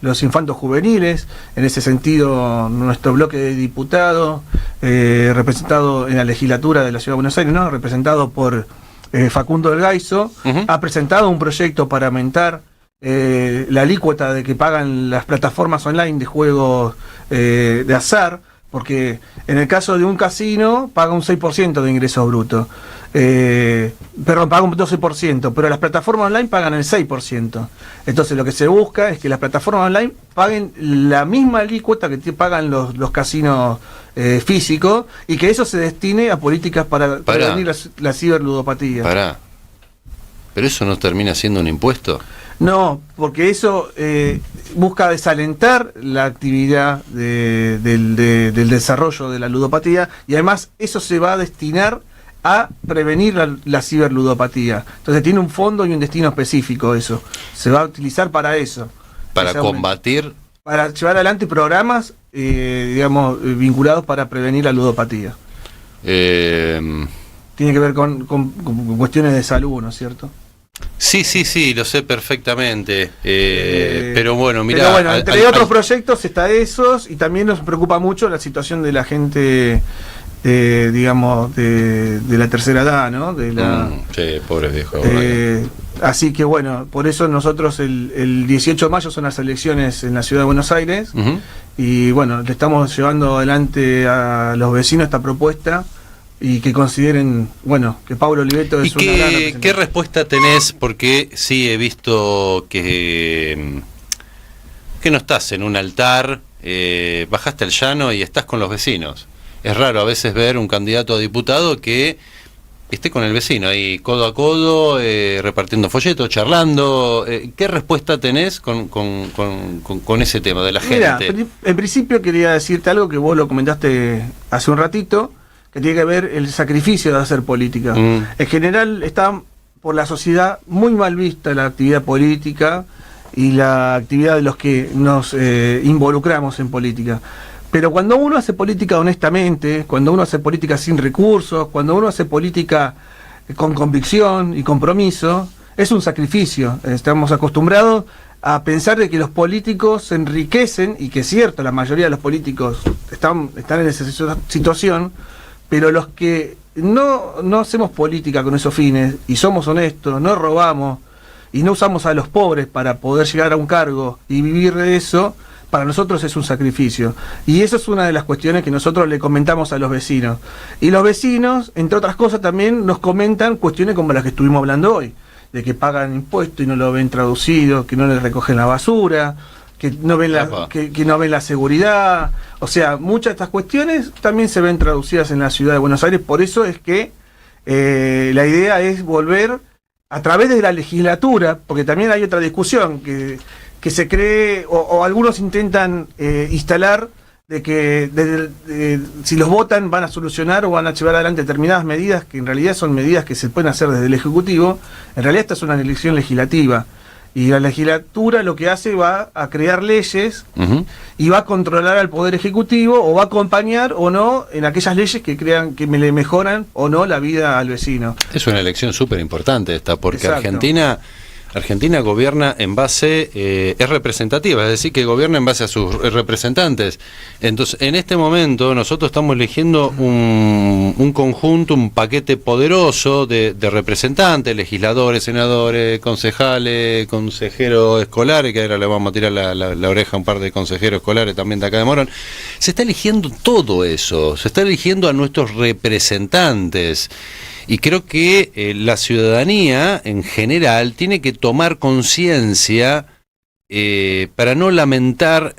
los infantos juveniles. En ese sentido, nuestro bloque de diputados, representado en la legislatura de la Ciudad de Buenos Aires, ¿no? Representado por Facundo del Gaizo, ha presentado un proyecto para aumentar la alícuota de que pagan las plataformas online de juegos de azar, porque en el caso de un casino paga un 6% de ingresos brutos, paga un 12%, pero las plataformas online pagan el 6%. Entonces lo que se busca es que las plataformas online paguen la misma alícuota que pagan los casinos físicos, y que eso se destine a políticas para prevenir la ciberludopatía. ¿Pero eso no termina siendo un impuesto? No, porque eso busca desalentar la actividad del desarrollo de la ludopatía, y además eso se va a destinar a prevenir la ciberludopatía. Entonces tiene un fondo y un destino específico eso. Se va a utilizar para eso. Para combatir... Para llevar adelante programas, vinculados para prevenir la ludopatía. Tiene que ver con cuestiones de salud, ¿no es cierto? Sí, lo sé perfectamente. Pero bueno, mira. Pero bueno, entre otros proyectos está esos, y también nos preocupa mucho la situación de la gente, de la tercera edad, ¿no? Sí, pobres viejos. Así que bueno, por eso nosotros el 18 de mayo son las elecciones en la Ciudad de Buenos Aires, y bueno, le estamos llevando adelante a los vecinos esta propuesta, y que consideren, que Pablo Oliveto es una gran representante. ¿Qué respuesta tenés? Porque sí he visto que no estás en un altar, bajaste al llano y estás con los vecinos. Es raro a veces ver un candidato a diputado que esté con el vecino, ahí codo a codo, repartiendo folletos, charlando. ¿Qué respuesta tenés con ese tema de la gente? Mira, en principio quería decirte algo que vos lo comentaste hace un ratito, que tiene que ver el sacrificio de hacer política. En general está por la sociedad muy mal vista la actividad política y la actividad de los que nos involucramos en política. Pero cuando uno hace política honestamente, cuando uno hace política sin recursos, cuando uno hace política con convicción y compromiso, es un sacrificio. Estamos acostumbrados a pensar de que los políticos se enriquecen, y que es cierto, la mayoría de los políticos están en esa situación, pero los que no hacemos política con esos fines, y somos honestos, no robamos, y no usamos a los pobres para poder llegar a un cargo y vivir de eso, para nosotros es un sacrificio. Y eso es una de las cuestiones que nosotros le comentamos a los vecinos. Y los vecinos, entre otras cosas, también nos comentan cuestiones como las que estuvimos hablando hoy, de que pagan impuestos y no lo ven traducido, que no les recogen la basura, que no ven que no ven la seguridad. O sea, muchas de estas cuestiones también se ven traducidas en la ciudad de Buenos Aires. Por eso es que la idea es volver a través de la legislatura, porque también hay otra discusión que se cree, o algunos intentan instalar, de que si los votan van a solucionar o van a llevar adelante determinadas medidas, que en realidad son medidas que se pueden hacer desde el Ejecutivo. En realidad esta es una elección legislativa, y la legislatura lo que hace va a crear leyes y va a controlar al Poder Ejecutivo, o va a acompañar o no en aquellas leyes que crean que le mejoran o no la vida al vecino. Es una elección súper importante esta, porque Exacto. Argentina gobierna en base, es representativa, es decir, que gobierna en base a sus representantes. Entonces, en este momento nosotros estamos eligiendo un conjunto, un paquete poderoso de representantes, legisladores, senadores, concejales, consejeros escolares, que ahora le vamos a tirar la oreja a un par de consejeros escolares también de acá de Morón. Se está eligiendo todo eso, se está eligiendo a nuestros representantes. Y creo que la ciudadanía en general tiene que tomar conciencia para no lamentar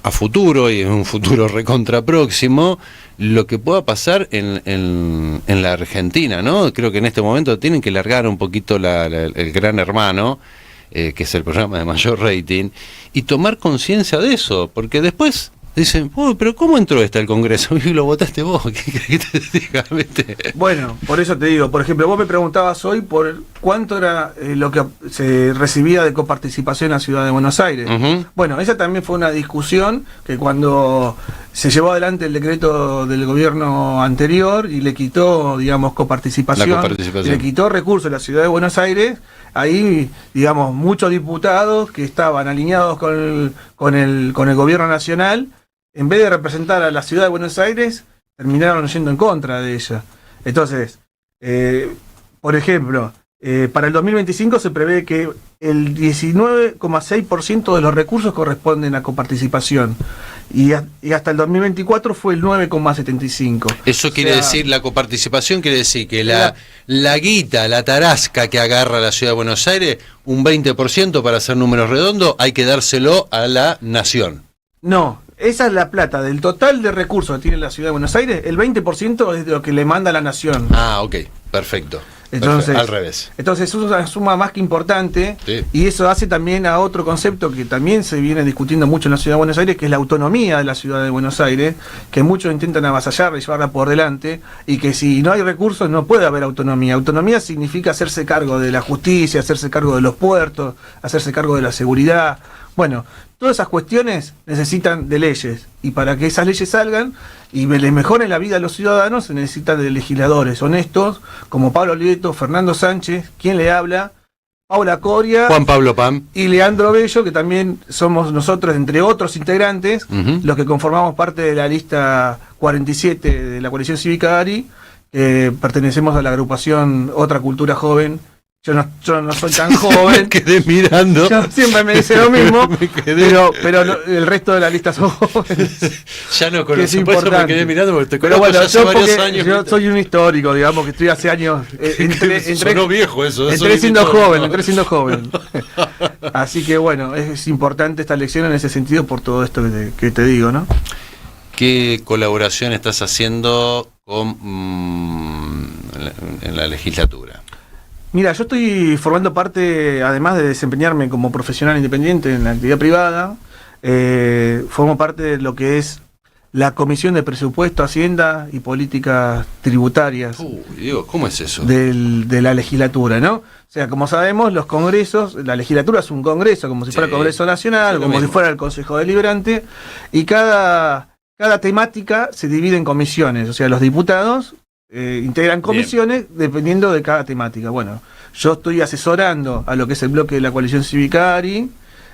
a futuro, y en un futuro recontra próximo, lo que pueda pasar en la Argentina, ¿no? Creo que en este momento tienen que largar un poquito el Gran Hermano, que es el programa de mayor rating, y tomar conciencia de eso, porque después dicen, pero ¿cómo entró al Congreso? Y lo votaste vos, ¿qué crees que te diga? Bueno, por eso te digo, por ejemplo, vos me preguntabas hoy por cuánto era lo que se recibía de coparticipación en la ciudad de Buenos Aires. Bueno, esa también fue una discusión que cuando se llevó adelante el decreto del gobierno anterior y le quitó, digamos, coparticipación. Y le quitó recursos a la ciudad de Buenos Aires, ahí, digamos, muchos diputados que estaban alineados con el gobierno nacional, en vez de representar a la ciudad de Buenos Aires, terminaron yendo en contra de ella. Entonces, por ejemplo, para el 2025 se prevé que el 19,6% de los recursos corresponden a coparticipación, y hasta el 2024 fue el 9,75%. Eso quiere decir, la coparticipación quiere decir que la guita, la tarasca que agarra la ciudad de Buenos Aires, un 20% para hacer números redondos, hay que dárselo a la nación. No, esa es la plata del total de recursos que tiene la ciudad de Buenos Aires, el 20% es de lo que le manda la nación. Ah, ok, perfecto. Entonces, al revés. Entonces es una suma más que importante, sí. Y eso hace también a otro concepto que también se viene discutiendo mucho en la ciudad de Buenos Aires, que es la autonomía de la ciudad de Buenos Aires, que muchos intentan avasallar y llevarla por delante, y que si no hay recursos no puede haber autonomía. Autonomía significa hacerse cargo de la justicia, hacerse cargo de los puertos, hacerse cargo de la seguridad. Bueno, todas esas cuestiones necesitan de leyes, y para que esas leyes salgan y les mejoren la vida a los ciudadanos se necesitan de legisladores honestos como Pablo Lieto, Fernando Sánchez, quien le habla, Paula Coria, Juan Pablo Pam y Leandro Bello, que también somos nosotros, entre otros integrantes, los que conformamos parte de la lista 47 de la coalición cívica ARI, pertenecemos a la agrupación Otra Cultura Joven. Yo no soy tan joven. Me quedé mirando. Yo siempre me dice lo mismo, pero el resto de la lista son jóvenes. Ya no conozco, es importante. Me quedé mirando porque te conozco ya hace varios años. Yo soy un histórico, digamos, que estoy hace años. Sonó viejo eso. Entré siendo joven. Así que bueno, es importante esta elección en ese sentido por todo esto que te digo, ¿no? ¿Qué colaboración estás haciendo con en la legislatura? Mira, yo estoy formando parte, además de desempeñarme como profesional independiente en la actividad privada, formo parte de lo que es la Comisión de Presupuesto, Hacienda y Políticas Tributarias. Digo, ¿cómo es eso? De la legislatura, ¿no? O sea, como sabemos, los congresos, la legislatura es un congreso, como si fuera el Congreso Nacional, sí, como si fuera el Consejo Deliberante, y cada temática se divide en comisiones. O sea, los diputados integran comisiones dependiendo de cada temática. Bueno, yo estoy asesorando a lo que es el bloque de la coalición cívica ARI,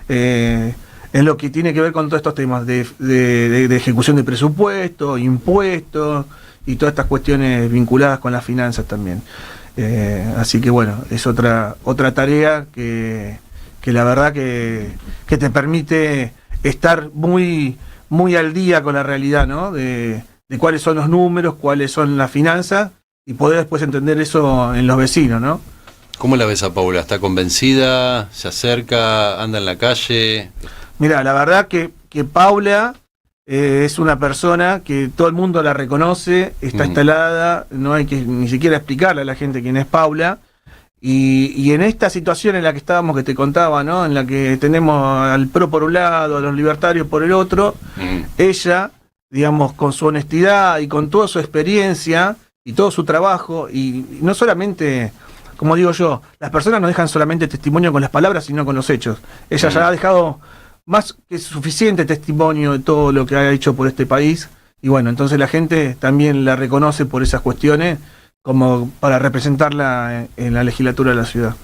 en lo que tiene que ver con todos estos temas de ejecución de presupuesto, impuestos y todas estas cuestiones vinculadas con las finanzas también. Así que bueno, es otra tarea que la verdad que te permite estar muy al día con la realidad, ¿no? De cuáles son los números, cuáles son las finanzas y poder después entender eso en los vecinos, ¿no? ¿Cómo la ves a Paula? ¿Está convencida? ¿Se acerca? ¿Anda en la calle? Mira, la verdad que Paula es una persona que todo el mundo la reconoce, está instalada, no hay que ni siquiera explicarle a la gente quién es Paula. Y en esta situación en la que estábamos, que te contaba, ¿no? En la que tenemos al PRO por un lado, a los libertarios por el otro, ella, digamos, con su honestidad y con toda su experiencia y todo su trabajo, y no solamente, como digo yo, las personas no dejan solamente testimonio con las palabras, sino con los hechos. Ella ya ha dejado más que suficiente testimonio de todo lo que ha hecho por este país, y bueno, entonces la gente también la reconoce por esas cuestiones, como para representarla en la legislatura de la ciudad.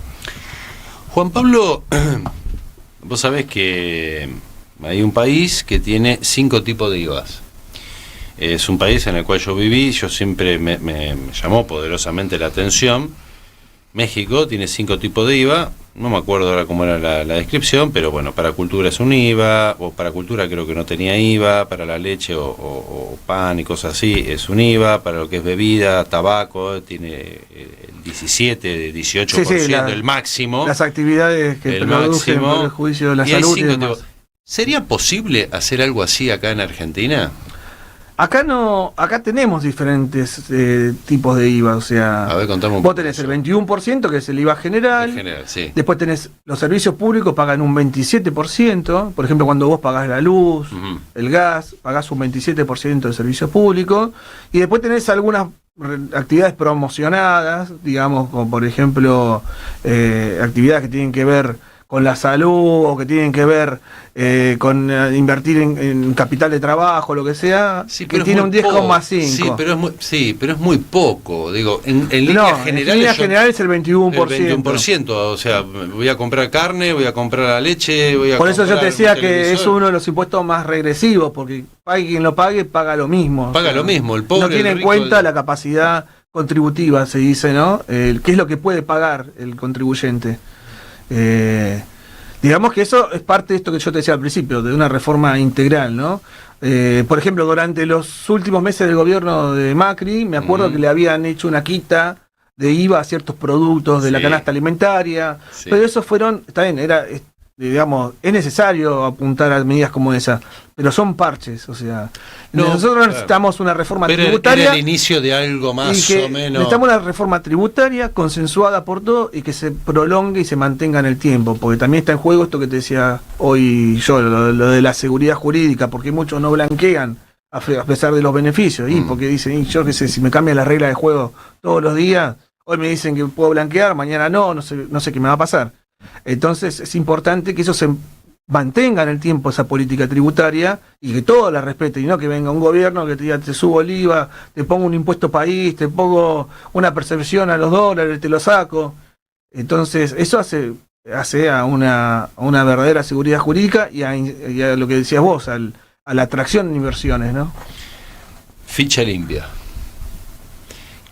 Juan Pablo, vos sabés que hay un país que tiene 5 tipos de IVAs. Es un país en el cual yo viví, yo siempre me llamó poderosamente la atención. México tiene 5 tipos de IVA, no me acuerdo ahora cómo era la descripción, pero bueno, para cultura es un IVA, o para cultura creo que no tenía IVA, para la leche o pan y cosas así es un IVA, para lo que es bebida, tabaco, tiene el 17, 18% el máximo. Las actividades que producen por el juicio de la salud y demás. ¿Sería posible hacer algo así acá en Argentina? Acá tenemos diferentes tipos de IVA, o sea, a ver, contame un vos tenés el 21%, que es el IVA general, sí. Después tenés los servicios públicos, pagan un 27%, por ejemplo, cuando vos pagás la luz, el gas, pagás un 27% de servicios públicos, y después tenés algunas actividades promocionadas, digamos, como por ejemplo, actividades que tienen que ver con la salud o que tienen que ver con invertir en capital de trabajo, lo que sea, sí, que tiene un 10,5. Sí, pero es muy poco. Digo, en línea general. En línea general es el 21%. El 21%, o sea, voy a comprar carne, voy a comprar la leche, Por eso yo te decía que es uno de los impuestos más regresivos, porque pague quien lo pague, paga lo mismo. Paga lo mismo, el pobre. No tiene en cuenta la capacidad contributiva, se dice, ¿no? ¿Qué es lo que puede pagar el contribuyente? Digamos que eso es parte de esto que yo te decía al principio, de una reforma integral, ¿no? Por ejemplo, durante los últimos meses del gobierno de Macri, me acuerdo que le habían hecho una quita de IVA a ciertos productos de la canasta alimentaria, pero esos fueron, está bien, digamos, es necesario apuntar a medidas como esa, pero son parches, o sea, nosotros necesitamos una reforma tributaria. Era el inicio de algo más o menos. Necesitamos una reforma tributaria consensuada por todos y que se prolongue y se mantenga en el tiempo, porque también está en juego esto que te decía hoy yo, lo de la seguridad jurídica, porque muchos no blanquean a pesar de los beneficios, y porque dicen, yo qué sé, si me cambian las reglas de juego todos los días, hoy me dicen que puedo blanquear, mañana no sé qué me va a pasar. Entonces es importante que eso se mantenga en el tiempo, esa política tributaria, y que todos la respeten, y no que venga un gobierno que te diga, te subo el IVA, te pongo un impuesto país, te pongo una percepción a los dólares, te lo saco. Entonces eso hace a una verdadera seguridad jurídica y a lo que decías vos, a la atracción de inversiones, ¿no? Ficha limpia.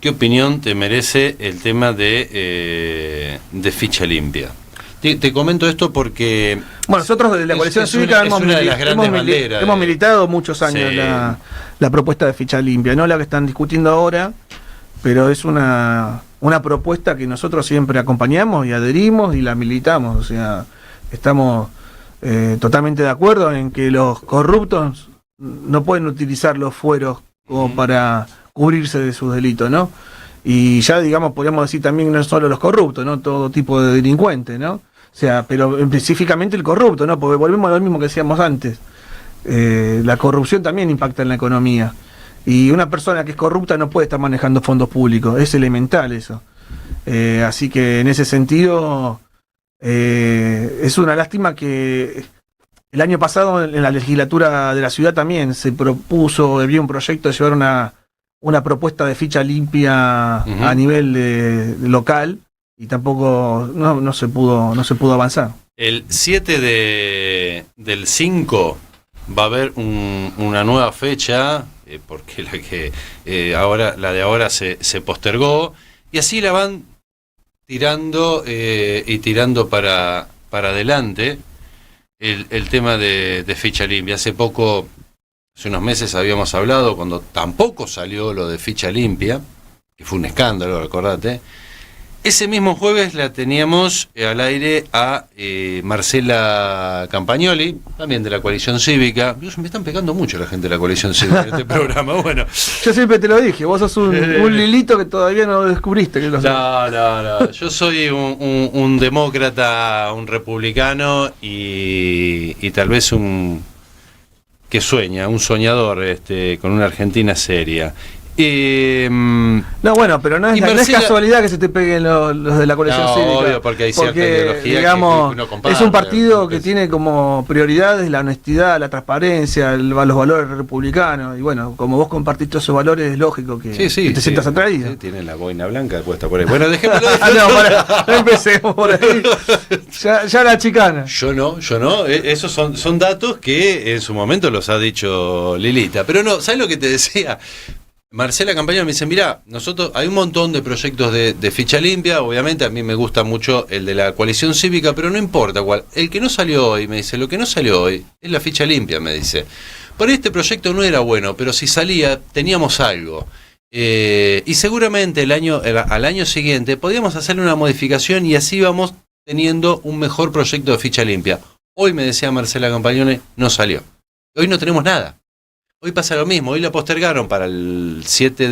¿Qué opinión te merece el tema de ficha limpia? Te comento esto porque... Bueno, nosotros desde la coalición cívica hemos militado muchos años la propuesta de ficha limpia, no la que están discutiendo ahora, pero es una propuesta que nosotros siempre acompañamos y adherimos y la militamos, o sea, estamos totalmente de acuerdo en que los corruptos no pueden utilizar los fueros como para cubrirse de sus delitos, ¿no? Y ya, digamos, podríamos decir también no solo los corruptos, ¿no? Todo tipo de delincuentes, ¿no? O sea, pero específicamente el corrupto, ¿no? Porque volvemos a lo mismo que decíamos antes. La corrupción también impacta en la economía. Y una persona que es corrupta no puede estar manejando fondos públicos. Es elemental eso. Así que en ese sentido es una lástima que el año pasado en la legislatura de la ciudad también se propuso, había un proyecto de llevar una propuesta de ficha limpia a nivel local y tampoco no se pudo avanzar. El 7 del 5 va a haber una nueva fecha, porque la de ahora se postergó, y así la van tirando para adelante el tema de ficha limpia. Hace unos meses habíamos hablado, cuando tampoco salió lo de ficha limpia, que fue un escándalo, acordate. Ese mismo jueves la teníamos al aire a Marcela Campagnoli, también de la Coalición Cívica. Dios, me están pegando mucho la gente de la Coalición Cívica en este programa. Bueno, yo siempre te lo dije, vos sos un Lilito que todavía no descubriste. Que No. Yo soy un demócrata, un republicano y tal vez un soñador con una Argentina seria. No, bueno, pero no es casualidad que se te peguen los de la Coalición Cívica. Obvio, porque hay cierta ideología, digamos, que uno comparte. Es un partido que tiene como prioridades la honestidad, la transparencia, los valores republicanos. Y bueno, como vos compartís todos esos valores, es lógico que te sientas atraído. Sí, tiene la boina blanca puesta por ahí. Bueno, dejémoslo. No empecemos por ahí. Ya la chicana. Yo no. Esos son datos que en su momento los ha dicho Lilita. Pero no, ¿sabes lo que te decía? Marcela Campagnoli me dice, mirá, nosotros hay un montón de proyectos de ficha limpia, obviamente a mí me gusta mucho el de la Coalición Cívica, pero no importa cuál. El que no salió hoy, me dice, lo que no salió hoy es la ficha limpia, me dice. Por este proyecto no era bueno, pero si salía teníamos algo. Y seguramente al año siguiente podíamos hacerle una modificación y así vamos teniendo un mejor proyecto de ficha limpia. Hoy, me decía Marcela Campagnoli, no salió. Hoy no tenemos nada. Hoy pasa lo mismo, hoy la postergaron para el 7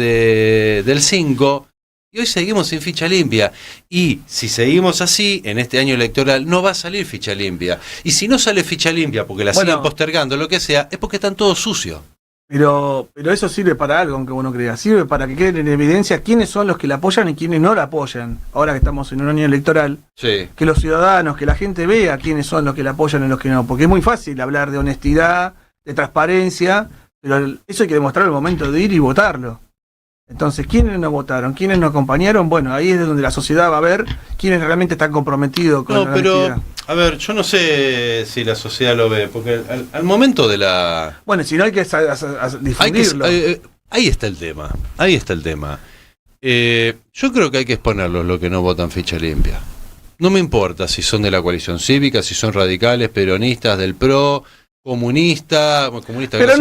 del 5 y hoy seguimos sin ficha limpia. Y si seguimos así, en este año electoral no va a salir ficha limpia. Y si no sale ficha limpia porque la siguen postergando, lo que sea, es porque están todos sucios. Pero eso sirve para algo, aunque uno crea. Sirve para que queden en evidencia quiénes son los que la apoyan y quiénes no la apoyan. Ahora que estamos en un año electoral, que los ciudadanos, que la gente vea quiénes son los que la apoyan y los que no. Porque es muy fácil hablar de honestidad, de transparencia, pero eso hay que demostrarlo al momento de ir y votarlo. Entonces, ¿quiénes no votaron? ¿Quiénes no acompañaron? Bueno, ahí es donde la sociedad va a ver quiénes realmente están comprometidos con la honestidad. A ver, yo no sé si la sociedad lo ve, porque al momento de la... Bueno, si no hay que difundirlo. Ahí está el tema. Yo creo que hay que exponerlos los que no votan ficha limpia. No me importa si son de la Coalición Cívica, si son radicales, peronistas, del PRO... comunista, pero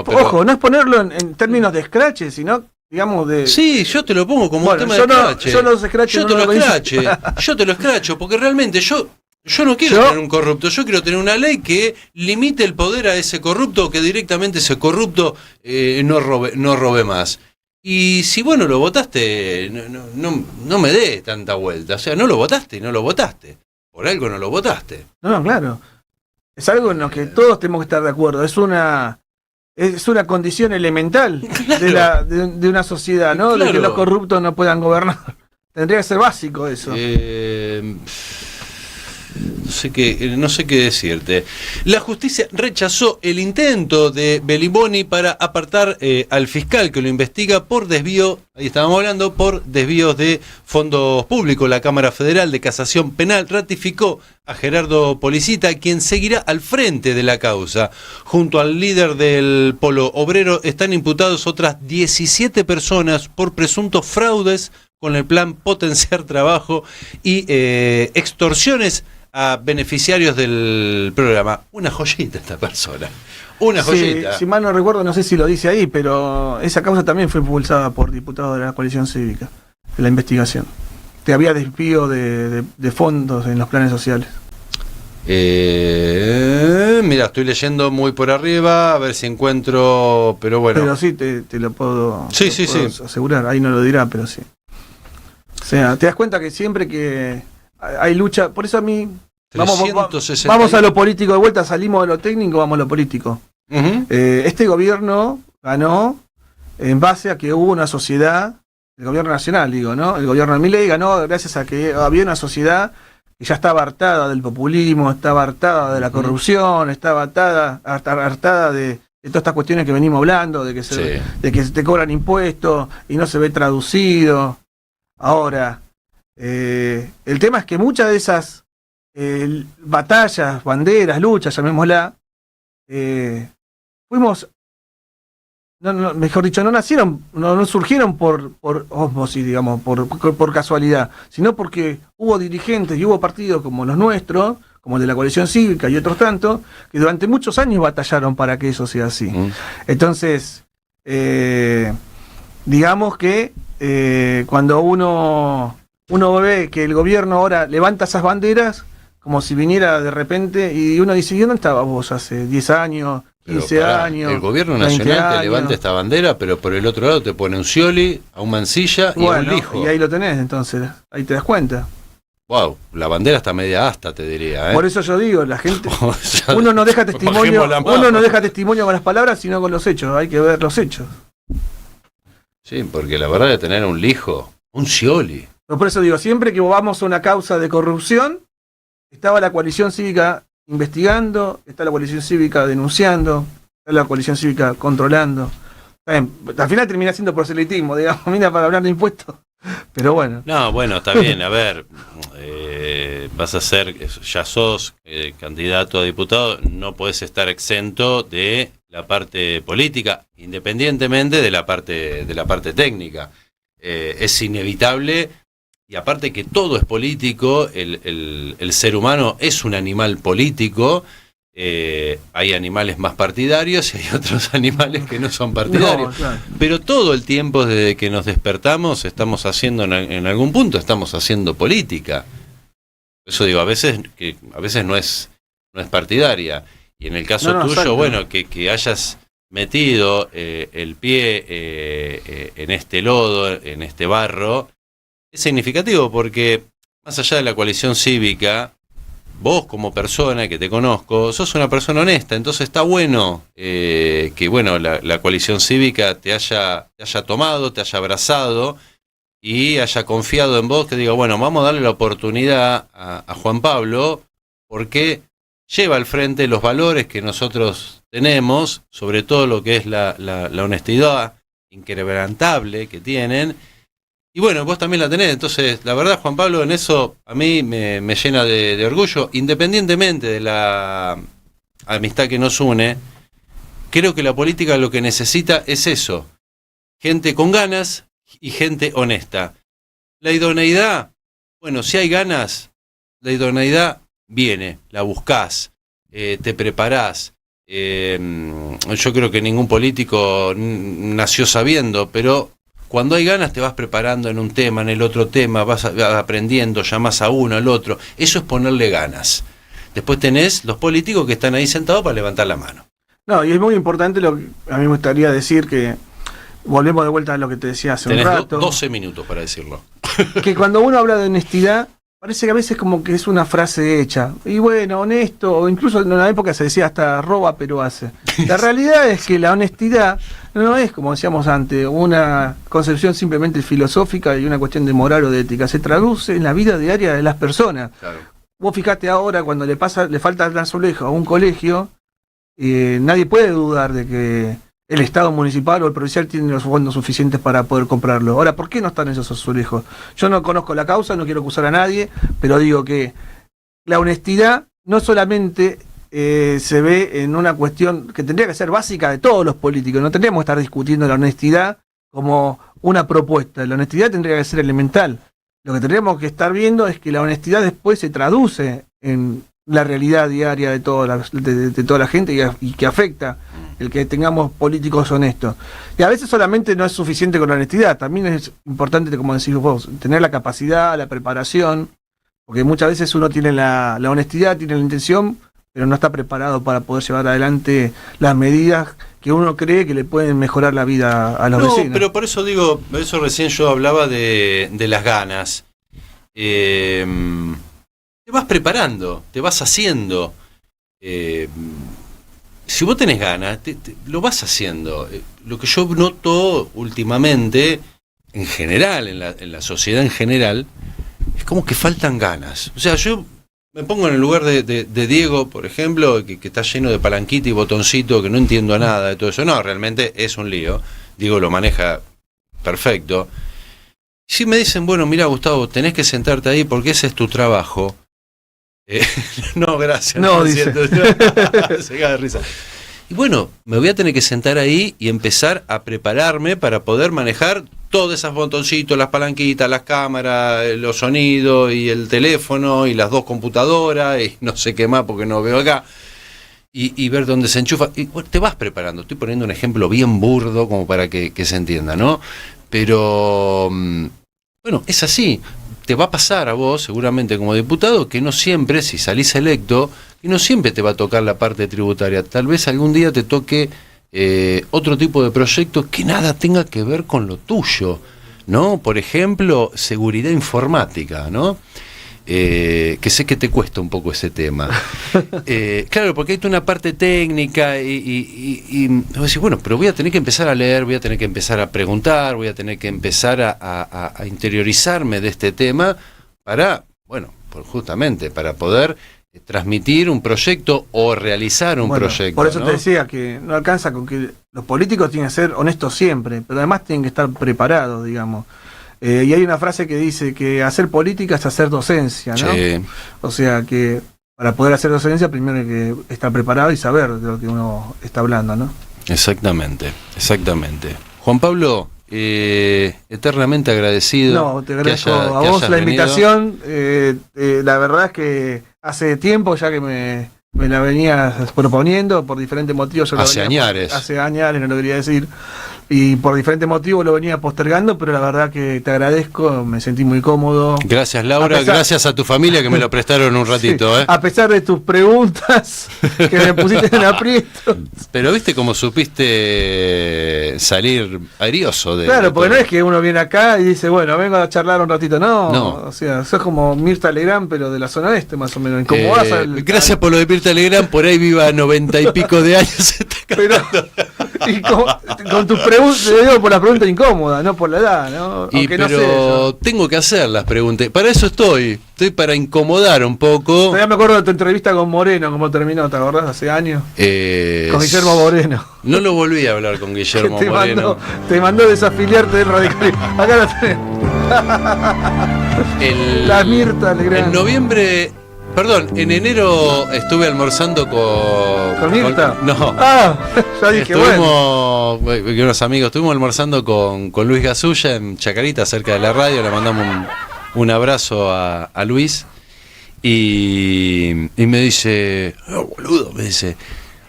ojo, no es ponerlo en términos de escrache, sino digamos de... Sí, yo te lo pongo como un tema de escrache. Yo te lo escracho, porque realmente yo no quiero tener un corrupto, yo quiero tener una ley que limite el poder a ese corrupto, que directamente ese corrupto no robe más. Y si vos no lo votaste, no me dé tanta vuelta, o sea, no lo votaste, por algo no lo votaste. No, claro. Es algo en lo que todos tenemos que estar de acuerdo. Es una condición elemental de una sociedad, ¿no? Claro. De que los corruptos no puedan gobernar. Tendría que ser básico eso. No sé qué decirte. La justicia rechazó el intento de Beliboni para apartar al fiscal que lo investiga por desvío, ahí estábamos hablando, por desvíos de fondos públicos. La Cámara Federal de Casación Penal ratificó a Gerardo Policita, quien seguirá al frente de la causa. Junto al líder del Polo Obrero están imputados otras 17 personas por presuntos fraudes con el plan Potenciar Trabajo y extorsiones a beneficiarios del programa. Una joyita esta persona. Una joyita. Si mal no recuerdo, no sé si lo dice ahí, pero esa causa también fue impulsada por diputados de la Coalición Cívica, de la investigación. Te había desvío de fondos en los planes sociales. Mira, estoy leyendo muy por arriba, a ver si encuentro, pero bueno. Pero sí, te lo puedo, sí. asegurar, ahí no lo dirá, pero sí. sea, te das cuenta que siempre que hay lucha, por eso a mí... Vamos a lo político de vuelta, salimos de lo técnico, vamos a lo político. Este gobierno ganó en base a que hubo una sociedad, el gobierno nacional, digo, ¿no? El gobierno de Milei ganó gracias a que había una sociedad que ya estaba hartada del populismo, estaba hartada de la corrupción, estaba hartada de todas estas cuestiones que venimos hablando, de que se te cobran impuestos y no se ve traducido. Ahora, el tema es que muchas de esas batallas, banderas, luchas, llamémosla, mejor dicho, no surgieron por ósmosis, digamos, por casualidad, sino porque hubo dirigentes y hubo partidos como los nuestros, como el de la coalición cívica y otros tantos, que durante muchos años batallaron para que eso sea así. Entonces, digamos que cuando uno ve que el gobierno ahora levanta esas banderas, como si viniera de repente, y uno dice, ¿y dónde estabas vos hace 10 años, 15 años? El gobierno nacional te levanta esta bandera, pero por el otro lado te pone un Scioli, a un Mansilla y a un Lijo. Y ahí lo tenés, entonces, ahí te das cuenta. Wow, la bandera está media asta, te diría. Por eso yo digo, la gente, uno no deja testimonio con las palabras, sino con los hechos, hay que ver los hechos. Sí, porque la verdad de tener un Lijo, un Scioli. Pero por eso digo, siempre que vamos a una causa de corrupción, estaba la coalición cívica investigando, está la coalición cívica denunciando, está la coalición cívica controlando. Al final termina siendo proselitismo, digamos, mira, para hablar de impuestos. Pero bueno. No, bueno, está bien, a ver, vas a ser, ya sos candidato a diputado, no podés estar exento de la parte política, independientemente de la parte técnica. Es inevitable. Y aparte que todo es político, el ser humano es un animal político, hay animales más partidarios y hay otros animales que no son partidarios. Claro. Pero todo el tiempo desde que nos despertamos estamos haciendo, en algún punto estamos haciendo política. Eso digo, a veces no es partidaria. Y en el caso tuyo, exacto. Bueno, que hayas metido el pie en este lodo, en este barro, es significativo porque, más allá de la coalición cívica, vos como persona que te conozco, sos una persona honesta, entonces está bueno que bueno la coalición cívica te haya tomado, te haya abrazado y haya confiado en vos, que diga, bueno, vamos a darle la oportunidad a Juan Pablo, porque lleva al frente los valores que nosotros tenemos, sobre todo lo que es la honestidad inquebrantable que tienen. Y bueno, vos también la tenés, entonces la verdad, Juan Pablo, en eso a mí me llena de orgullo, independientemente de la amistad que nos une. Creo que la política lo que necesita es eso, gente con ganas y gente honesta. La idoneidad, bueno, si hay ganas, la idoneidad viene, la buscás, te preparás. Yo creo que ningún político nació sabiendo, pero cuando hay ganas te vas preparando en un tema, en el otro tema, vas aprendiendo, llamás a uno, al otro. Eso es ponerle ganas. Después tenés los políticos que están ahí sentados para levantar la mano. No, y es muy importante lo que a mí me gustaría decir, que volvemos de vuelta a lo que te decía hace un rato. 12 minutos para decirlo. Que cuando uno habla de honestidad, parece que a veces como que es una frase hecha. Y bueno, honesto, o incluso en una época se decía hasta roba pero hace. La realidad es que la honestidad no es, como decíamos antes, una concepción simplemente filosófica y una cuestión de moral o de ética. Se traduce en la vida diaria de las personas. Claro. Vos fijate ahora, cuando le falta el azulejo a un colegio, nadie puede dudar de que el Estado municipal o el provincial tiene los fondos suficientes para poder comprarlo. Ahora, ¿por qué no están esos azulejos? Yo no conozco la causa, no quiero acusar a nadie, pero digo que la honestidad no solamente se ve en una cuestión que tendría que ser básica de todos los políticos. No tendríamos que estar discutiendo la honestidad como una propuesta. La honestidad tendría que ser elemental. Lo que tendríamos que estar viendo es que la honestidad después se traduce en la realidad diaria de toda la gente y que afecta el que tengamos políticos honestos. Y a veces solamente no es suficiente con la honestidad, también es importante, como decís vos, tener la capacidad, la preparación, porque muchas veces uno tiene la honestidad, tiene la intención, pero no está preparado para poder llevar adelante las medidas que uno cree que le pueden mejorar la vida a los vecinos. No, pero por eso digo, eso recién yo hablaba de las ganas. Te vas preparando, te vas haciendo. Si vos tenés ganas, lo vas haciendo. Lo que yo noto últimamente, en general, en la sociedad en general, es como que faltan ganas. O sea, yo me pongo en el lugar de Diego, por ejemplo, que está lleno de palanquita y botoncito, que no entiendo nada de todo eso. No, realmente es un lío. Diego lo maneja perfecto. Si me dicen, bueno, mira, Gustavo, tenés que sentarte ahí porque ese es tu trabajo. No, gracias. No, dice. Se caga de risa. Y bueno, me voy a tener que sentar ahí y empezar a prepararme para poder manejar todos esos botoncitos, las palanquitas, las cámaras, los sonidos y el teléfono y las 2 computadoras y no sé qué más porque no veo acá. Y ver dónde se enchufa. Y bueno, te vas preparando. Estoy poniendo un ejemplo bien burdo como para que se entienda, ¿no? Pero, bueno, es así. Te va a pasar a vos, seguramente como diputado, que no siempre, si salís electo, que no siempre te va a tocar la parte tributaria. Tal vez algún día te toque otro tipo de proyectos que nada tenga que ver con lo tuyo, ¿no? Por ejemplo, seguridad informática, ¿no? Que sé que te cuesta un poco ese tema. Claro, porque hay toda una parte técnica y vos decís, bueno, pero voy a tener que empezar a leer, voy a tener que empezar a preguntar, voy a tener que empezar a interiorizarme de este tema para, bueno, justamente para poder transmitir un proyecto o realizar un proyecto. Por eso, ¿no? Te decía que no alcanza con que los políticos tienen que ser honestos siempre, pero además tienen que estar preparados, digamos. Y hay una frase que dice que hacer política es hacer docencia, ¿no? Sí. O sea que para poder hacer docencia primero hay que estar preparado y saber de lo que uno está hablando, ¿no? Exactamente, exactamente. Juan Pablo, eternamente agradecido. No, te agradezco a vos la invitación. La verdad es que hace tiempo ya que me la venías proponiendo por diferentes motivos. Hace años. Hace años, no lo quería decir. Y por diferentes motivos lo venía postergando, pero la verdad que te agradezco, me sentí muy cómodo. Gracias, Laura, gracias a tu familia que me lo prestaron un ratito. Sí, a pesar de tus preguntas, que me pusiste en aprieto. Pero viste cómo supiste salir airioso de... Claro, porque no es que uno viene acá y dice, bueno, vengo a charlar un ratito, no. O sea, sos como Mirta Legrand, pero de la zona oeste, más o menos. Gracias por lo de Mirta Legrand, por ahí viva 90 y pico de años. Pero, y con tus preguntas, te digo por la pregunta incómoda, no por la edad, ¿no? Pero no sé, tengo que hacer las preguntas. Para eso estoy para incomodar un poco. Todavía me acuerdo de tu entrevista con Moreno, cómo terminó, ¿te acordás? Hace años. Con Guillermo Moreno. No lo volví a hablar con Guillermo Moreno. Te mandó desafiliarte del radicalismo. Acá la tenés. La Mirta Legrand. En noviembre... Perdón, en enero estuve almorzando con Mirta. No. Ya dije, bueno. Unos amigos, estuvimos almorzando con Luis Gasulla en Chacarita, cerca de la radio. Le mandamos un abrazo a Luis. Y me dice, boludo, me dice,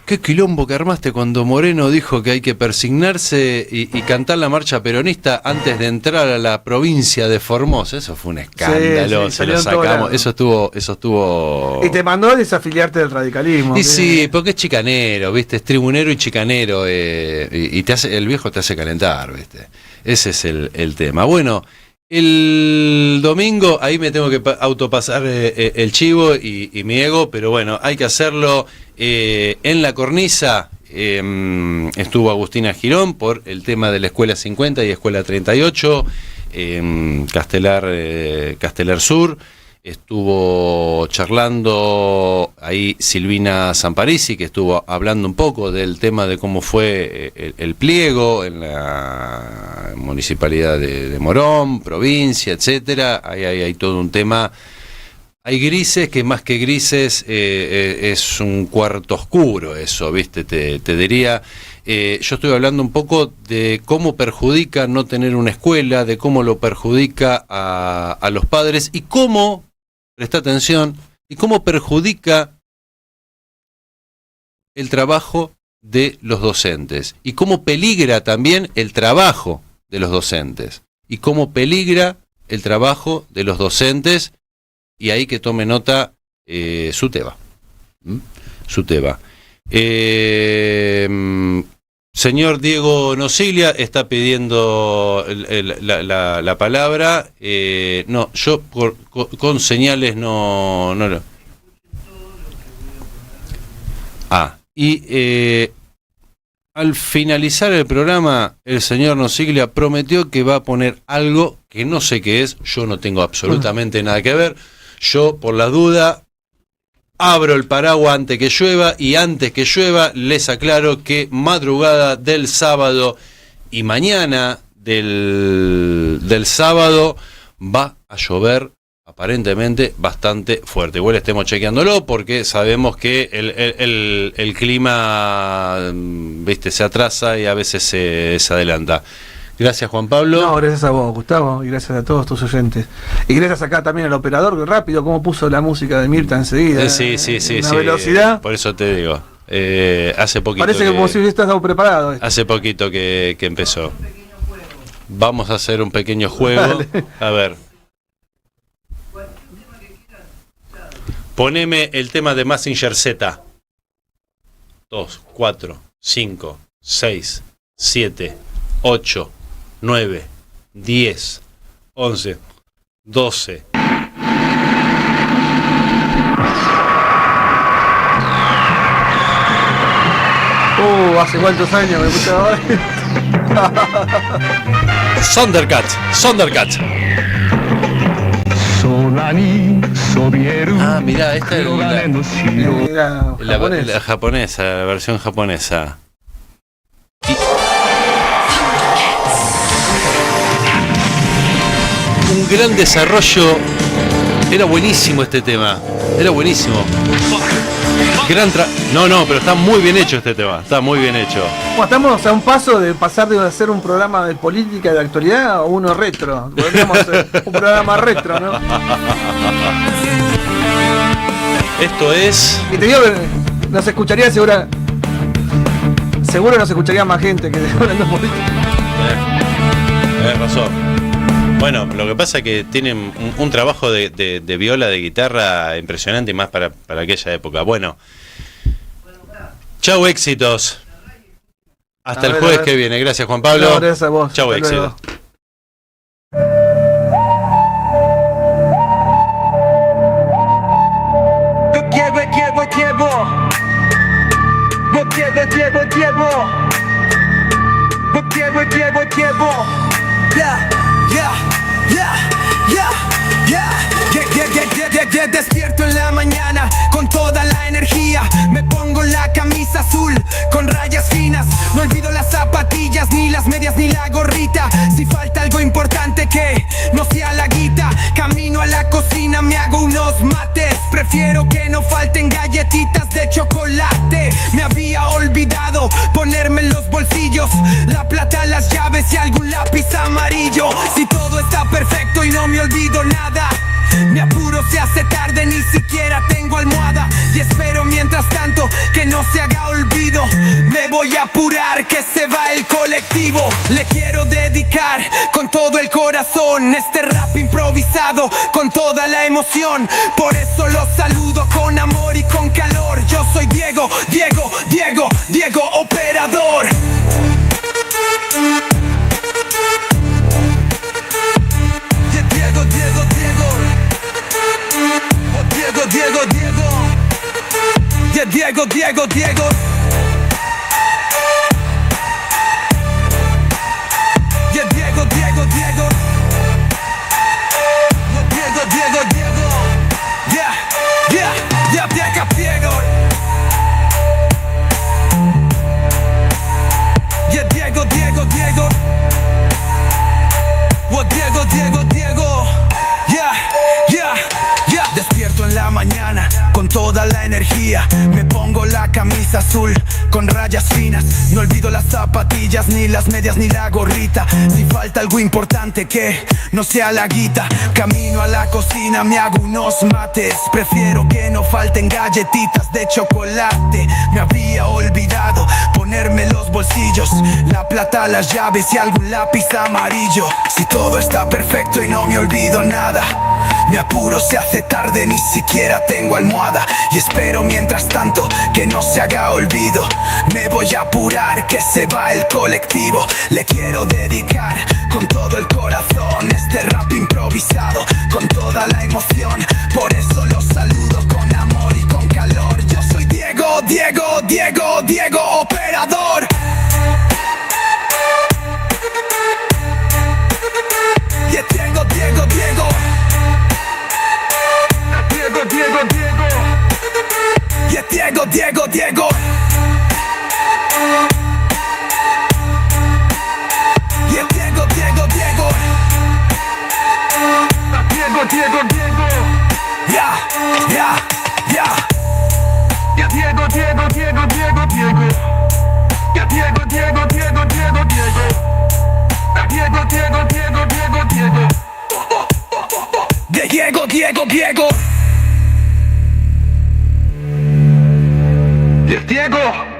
qué quilombo que armaste cuando Moreno dijo que hay que persignarse y cantar la marcha peronista antes de entrar a la provincia de Formosa. Eso fue un escándalo, se lo sacamos. Eso estuvo. Y te mandó a desafiliarte del radicalismo. Y sí, porque es chicanero, ¿viste? Es tribunero y chicanero. Y te hace, el viejo te hace calentar, ¿viste? Ese es el tema. Bueno, el domingo, ahí me tengo que autopasar el chivo y mi ego, pero bueno, hay que hacerlo. En la cornisa estuvo Agustina Girón por el tema de la Escuela 50 y Escuela 38, Castelar Sur. Estuvo charlando ahí Silvina Samparisi, que estuvo hablando un poco del tema de cómo fue el pliego en la municipalidad de Morón, provincia, etcétera. Ahí hay todo un tema. Hay grises que más que grises es un cuarto oscuro eso, ¿viste? Te diría, yo estoy hablando un poco de cómo perjudica no tener una escuela, de cómo lo perjudica a los padres y cómo, presta atención, y cómo perjudica el trabajo de los docentes y cómo peligra también el trabajo de los docentes y cómo peligra el trabajo de los docentes. Y ahí que tome nota su tema. su tema. Señor Diego Nosiglia está pidiendo la palabra. No, yo con señales no. Al finalizar el programa, el señor Nosiglia prometió que va a poner algo que no sé qué es. Yo no tengo absolutamente nada que ver. Yo, por la duda, abro el paraguas antes que llueva, y antes que llueva les aclaro que madrugada del sábado y mañana del sábado va a llover aparentemente bastante fuerte. Igual estemos chequeándolo porque sabemos que el clima, viste, se atrasa y a veces se adelanta. Gracias, Juan Pablo. No, gracias a vos, Gustavo, y gracias a todos tus oyentes. Y gracias acá también al operador, que rápido, cómo puso la música de Mirta enseguida. Sí. Una velocidad. Por eso te digo. Hace poquito. Parece que como si hubieras estado preparado. Hace poquito que empezó. Vamos a hacer un pequeño juego. Dale. A ver. Poneme el tema de Mazinger Z. 2, 4, 5, 6, 7, 8, 9, 10, 11, 12. Hace cuántos años me escuchaba. Thundercat. Mirá, esta es la japonesa, la versión japonesa. Un gran desarrollo. Era buenísimo este tema. Era buenísimo. No, pero está muy bien hecho este tema. Está muy bien hecho. Bueno, estamos a un paso de pasar de hacer un programa de política y de actualidad a uno retro. Podríamos hacer un programa retro, ¿no? Esto es... Y te digo que nos escucharía seguro nos escucharía más gente que hablando de política. Tienes razón. Bueno, lo que pasa es que tienen un trabajo de viola, de guitarra impresionante, y más para aquella época. Bueno, chau, éxitos. Hasta el jueves que viene. Gracias, Juan Pablo. No, gracias a vos. Chau, éxitos. Despierto en la mañana con toda la energía. Me pongo la camisa azul con rayas finas. No olvido las zapatillas, ni las medias, ni la gorrita. Si falta algo importante que no sea la guita. Camino a la cocina, me hago unos mates. Prefiero que no falten galletitas de chocolate. Me había olvidado ponerme en los bolsillos la plata, las llaves y algún lápiz amarillo. Si todo está perfecto y no me olvido nada, me apuro, se hace tarde, ni siquiera tengo almohada. Y espero mientras tanto que no se haga olvido. Me voy a apurar que se va el colectivo. Le quiero dedicar con todo el corazón este rap improvisado con toda la emoción. Por eso los saludo con amor y con calor. Yo soy Diego, operador. Diego. Despierto en la mañana con toda la energía. Me pongo la camisa azul con rayas finas. No olvido las zapatillas, ni las medias, ni la gorrita. Si falta algo importante que no sea la guita. Camino a la cocina, me hago unos mates. Prefiero que no falten galletitas de chocolate. Me había olvidado ponerme los bolsillos la plata, las llaves y algún lápiz amarillo. Si todo está perfecto y no me olvido nada, Me apuro, se hace tarde, ni siquiera tengo almohada. Y espero mientras tanto que no se haga olvido. Me voy a apurar, que se va el colectivo. Le quiero dedicar con todo el corazón este rap improvisado, con toda la emoción. Por eso los saludo con amor y con calor. Yo soy Diego, Diego, Diego, Diego, operador. Y es Diego, Diego, Diego. Diego, Diego, Diego. Y es Diego, Diego, Diego. Y es Diego, Diego, Diego. Diego, Diego, Diego. Ya, ya, ya. Ya Diego, Diego, Diego, Diego, Diego. Ya Diego, Diego, Diego, Diego, Diego. Diego, Diego, Diego, Diego, Diego. De Diego, Diego, Diego. De Diego.